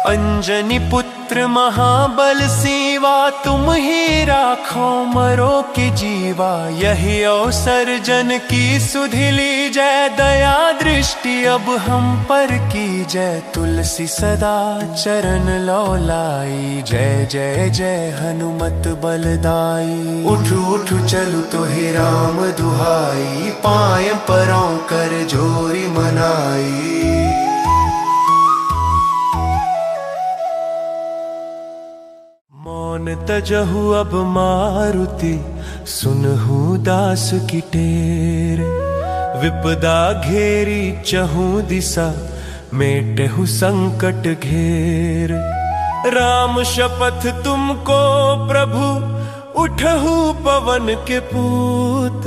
अंजनी पुत्र महाबल सीवा, तुम ही राखो मरो के जीवा। यही अवसर जन की सुधि लीजै, दया दृष्टि अब हम पर कीजै। तुलसी सदा चरण लौलाई, जय जय जय हनुमत बलदाई। उठ उठ चलु तो ही राम दुहाई, पाय परों कर जोरी मनाई। मौन तजहु अब मारुति, सुनहु दास की टेर। विपदा घेरी चहु दिशा, मेटहु संकट घेर। राम शपथ तुमको प्रभु, उठहु पवन के पूत।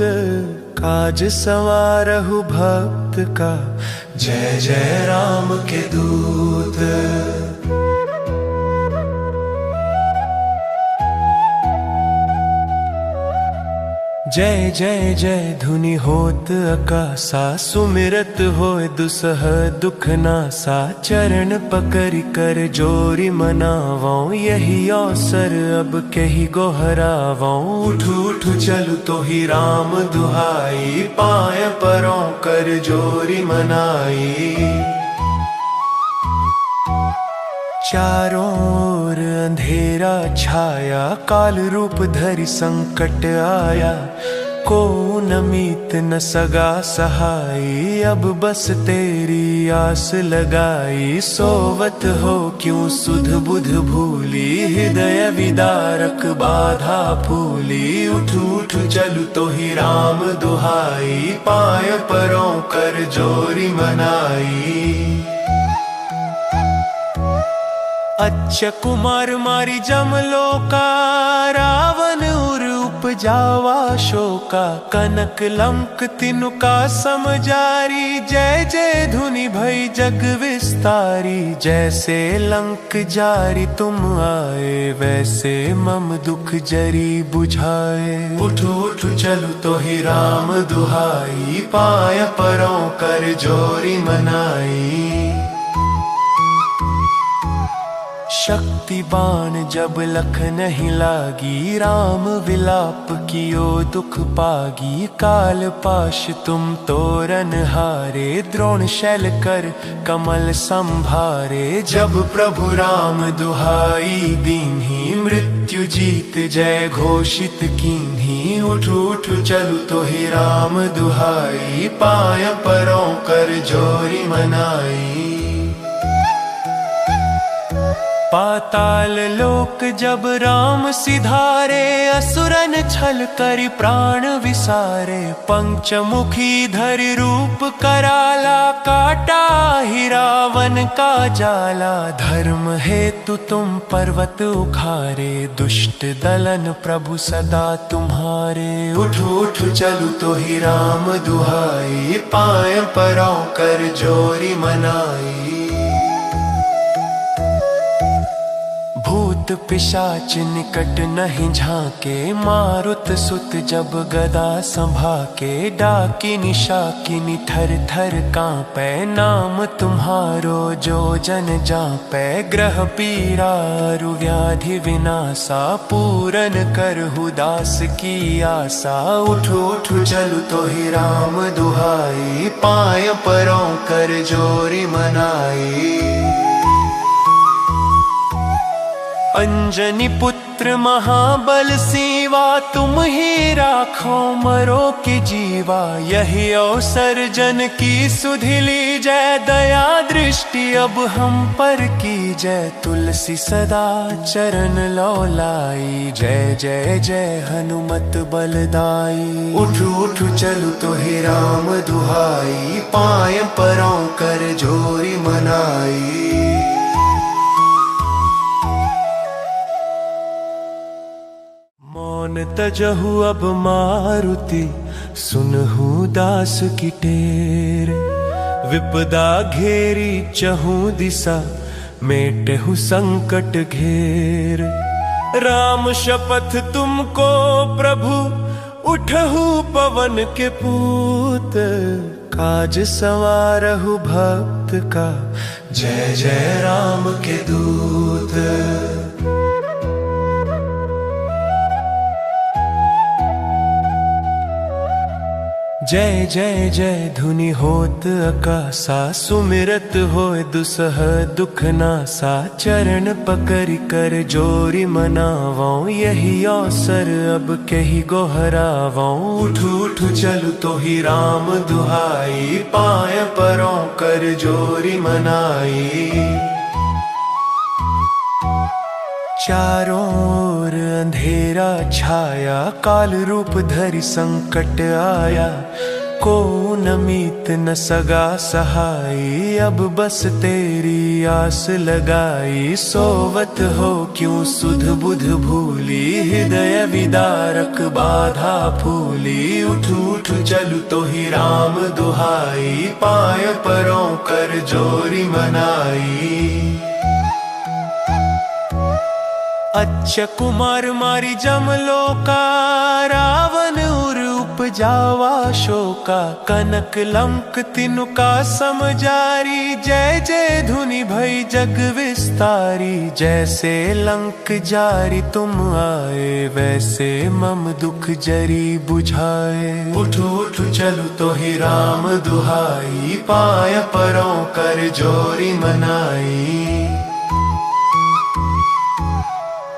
काज संवारहु भक्त का, जय जय राम के दूत। जय जय जय धुनि होत आकाशा, सुमिरत होय दुसह दुख नासा। चरण पकड़ कर जोरी मनावों, यही अवसर अब कही गोहरावों। उठ उठ चलु तो ही राम दुहाई, पाय परों कर जोरी मनाई। चारों ओर अंधेरा छाया, काल रूप धरि संकट आया। को न मीत न सगा सहाई, अब बस तेरी आस लगाई। सोवत हो क्यों सुध बुध भूली, हृदय विदारक बाधा फूली। उठ उठ चलु तो ही राम दुहाई, पाय परों कर जोरी मनाई। अच्छ कुमार मारी जमलोका, रावण उर उपजावा शोका। कनक लंक तिनुका समजारी, जय जय धुनि भई जग विस्तारी। जैसे लंक जारी तुम आए, वैसे मम दुख जरी बुझाए। उठ उठ चलु तो ही राम दुहाई, पाय परों कर जोरी मनाई। शक्ति बाण जब लख नहीं लागी, राम विलाप कियो दुख पागी। काल पाश तुम तोरन हारे, द्रोण शैल कर कमल संभारे। जब प्रभु राम दुहाई दीन्ही, मृत्यु जीत जय घोषित कीन्ही। उठ उठ चलु तो ही राम दुहाई, पाय परों कर जोरी मनाई। पाताल लोक जब राम सिधारे, असुरन छल करि प्राण विसारे। पंचमुखी धरि रूप कराला, काटा ही रावण का जाला। धर्म हेतु तुम पर्वत उखारे, दुष्ट दलन प्रभु सदा तुम्हारे। उठ उठ चलु तो ही राम दुहाई, पाय परों कर जोरी मनाई। पिशाच निकट नहीं झांके, मारुत सुत जब गदा संभाके। डाकिनी शाकिनी थर थर कांपे, नाम तुम्हारो जो जन जापै। ग्रह पीड़ा अरु व्याधि विनाशा, पूरन करहु दास की आशा। उठ उठ चलु तो ही राम दुहाई, पाय परों कर जोरी मनाई। अंजनी पुत्र महाबल सीवा, तुम ही राखो मरो की जीवा। यही अवसर जन की सुधि लीजै, दया दृष्टि अब हम पर कीजै। तुलसी सदा चरण लौलाई, जय जय जय हनुमत बलदाई। उठ उठ चलु तो ही राम दुहाई, पाय परों कर जोरी मनाई। मौन तजहु अब मारुति, सुनहु दास की टेर। विपदा घेरी चहु दिशा, मेटहु संकट घेर। राम शपथ तुमको प्रभु, उठहु पवन के पूत। काज संवारहु भक्त का, जय जय राम के दूत। जय जय जय धुनि होत आकाशा, सुमिरत होय दुसह दुख नासा। चरण पकड़ कर जोरी मनावों, यही अवसर अब कही गोहरावों। उठ उठ चलु तो ही राम दुहाई, पाय परों कर जोरी मनाई। चारों ओर अंधेरा छाया, काल रूप धरि संकट आया। को न मीत न सगा सहाई, अब बस तेरी आस लगाई। सोवत हो क्यों सुध बुध भूली, हृदय विदारक बाधा फूली। उठ उठ चलु तो ही राम दुहाई, पाय परों कर जोरी मनाई। अच्छ कुमार मारी जमलोका, रावण उर उपजावा शोका। कनक लंक तिनुका समजारी, जय जय धुनि भई जग विस्तारी। जैसे लंक जारी तुम आए, वैसे मम दुख जरी बुझाए। उठ उठ चलु तो ही राम दुहाई, पाय परों कर जोरी मनाई।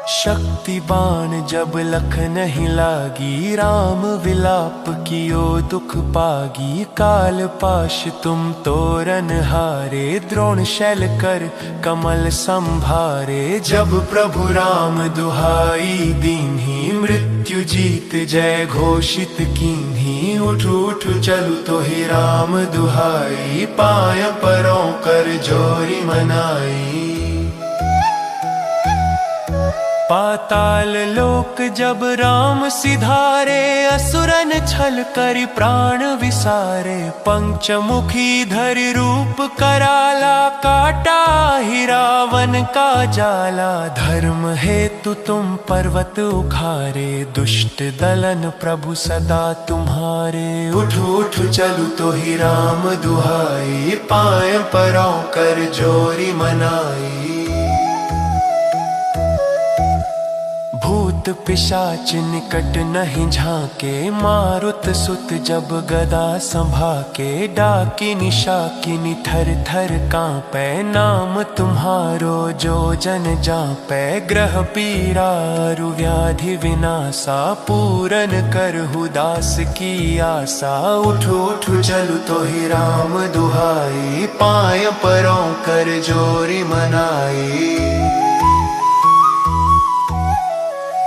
शक्ति बाण जब लख नहीं लागी, राम विलाप कियो दुख पागी। काल पाश तुम तोरन हारे, द्रोण शैल कर कमल संभारे। जब प्रभु राम दुहाई दीन्ही, मृत्यु जीत जय घोषित कीन्ही। उठ उठ चलु तो ही राम दुहाई, पाय परों कर जोरी मनाई। पाताल लोक जब राम सिधारे, असुरन छल करि प्राण विसारे। पंचमुखी धरि रूप कराला, काटा ही रावण का जाला। धर्म हेतु तुम पर्वत उखारे, दुष्ट दलन प्रभु सदा तुम्हारे। उठ उठ चलु तो ही राम दुहाई, पाय परों कर जोरी मनाई। भूत पिशाच निकट नहीं झांके, मारुत सुत जब गदा संभाके। डाकिनी शाकिनी थर थर कांपै, नाम तुम्हारो जो जन जापै। ग्रह पीड़ा अरु व्याधि विनाशा, पूरन करहु दास की आशा। उठ उठ चलु तो ही राम दुहाई, पाय परों कर जोरी मनाई।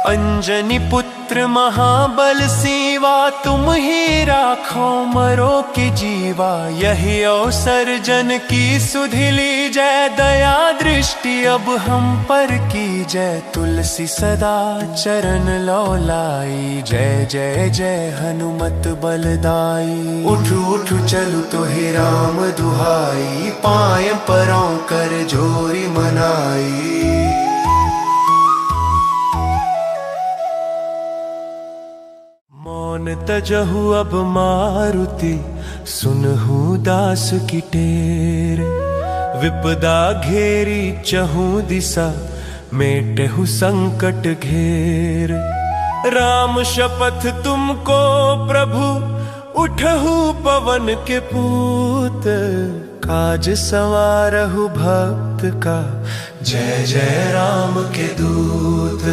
अंजनी पुत्र महाबल सीवा, तुम ही राखो मरो की जीवा। यही अवसर जन की सुधि लीजै, दया दृष्टि अब हम पर कीजै। तुलसी सदा चरण लौलाई, जय जय जय हनुमत बलदाई। उठ उठ चलु तो ही राम दुहाई, पाय परों कर जोरी मनाई। मन तजहु अब मारुति, सुनहु दास की टेर। विपदा घेरी चहु दिशा, मेटहु संकट घेर। राम शपथ तुमको प्रभु, उठहु पवन के पूत। काज संवारहु भक्त का, जय जय राम के दूत।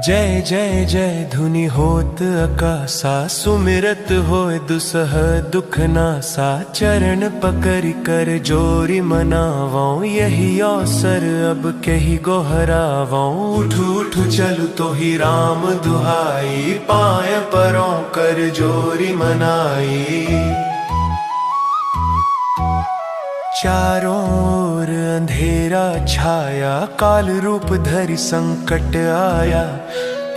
जय जय जय धुनि होत आकाशा, सुमिरत होय दुसह दुख नासा। चरण पकड़ कर जोरी मनावों, यही अवसर अब कही गोहरावों। उठू उठू चलू तो ही राम दुहाई, पाय परों कर जोरी मनाई। चारों ओर अंधेरा छाया, काल रूप धरि संकट आया।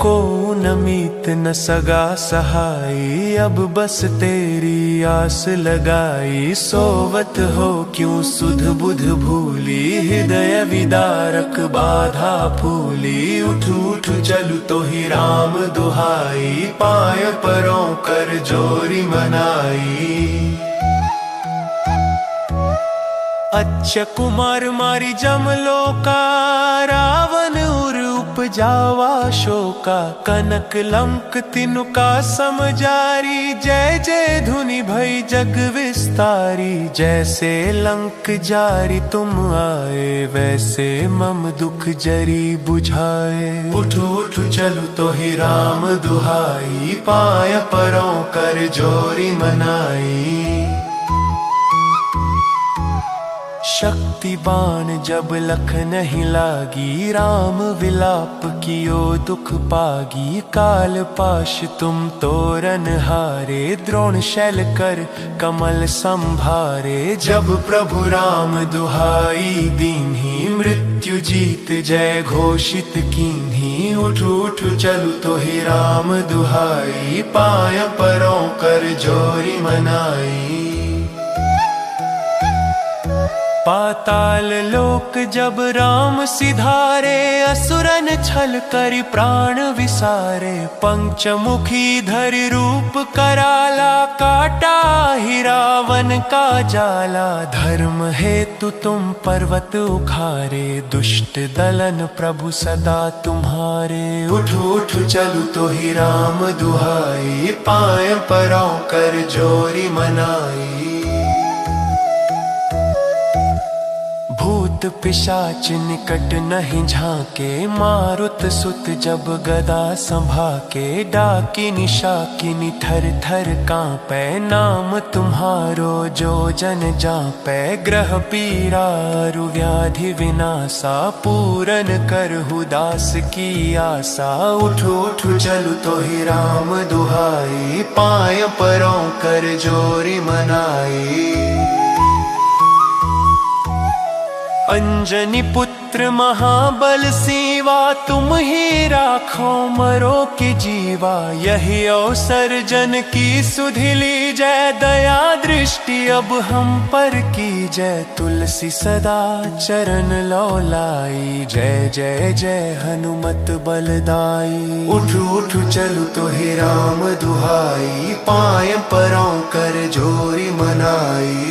को न मीत न सगा सहाई, अब बस तेरी आस लगाई। सोवत हो क्यों सुध बुध भूली, हृदय विदारक बाधा फूली। उठू उठू चलू तो ही राम दुहाई, पाय परों कर जोरी मनाई। अच्छ कुमार मारी जमलो का, रावण उर उपजावा शोका। कनक लंक तिनुका समजारी, जय जय धुनि भई जग विस्तारी। जैसे लंक जारी तुम आए, वैसे मम दुख जरी बुझाए। उठो उठो चलू तो ही राम दुहाई, पाय परों कर जोरी मनाई। शक्ति बाण जब लख नहीं लागी, राम विलाप कियो दुख पागी। काल पाश तुम तोरन हारे, द्रोण शैल कर कमल संभारे। जब प्रभु राम दुहाई दीन्ही, मृत्यु जीत जय घोषित कीन्ही। उठू उठू चलू तो ही राम दुहाई, पाय परों कर जोरी मनाई। पाताल लोक जब राम सिधारे, असुरन छल करि प्राण विसारे। पंचमुखी धरि रूप कराला, काटा ही रावण का जाला। धर्म हेतु तुम पर्वत उखारे, दुष्ट दलन प्रभु सदा तुम्हारे। उठू उठू चलू तो ही राम दुहाई, पाय परों कर जोरी मनाई। भूत पिशाच निकट नहीं झांके, मारुत सुत जब गदा संभाके। डाकिनी शाकिनी थर थर कांपै, नाम तुम्हारो जो जन जापै। ग्रह पीड़ा अरु व्याधि विनाशा, पूरन करहु दास की आशा। उठू उठू चलू तो ही राम दुहाई, पाय परों कर जोरी मनाई। अंजनी पुत्र महाबल सीवा, तुम ही राखो मरो की जीवा। यही अवसर जन की सुधि लीजै, दया दृष्टि अब हम पर की जय। तुलसी सदा चरण लौलाई, जय जय जय हनुमत बलदाई। उठू उठू चलू तो ही राम दुहाई, पाय परों कर जोरी मनाई।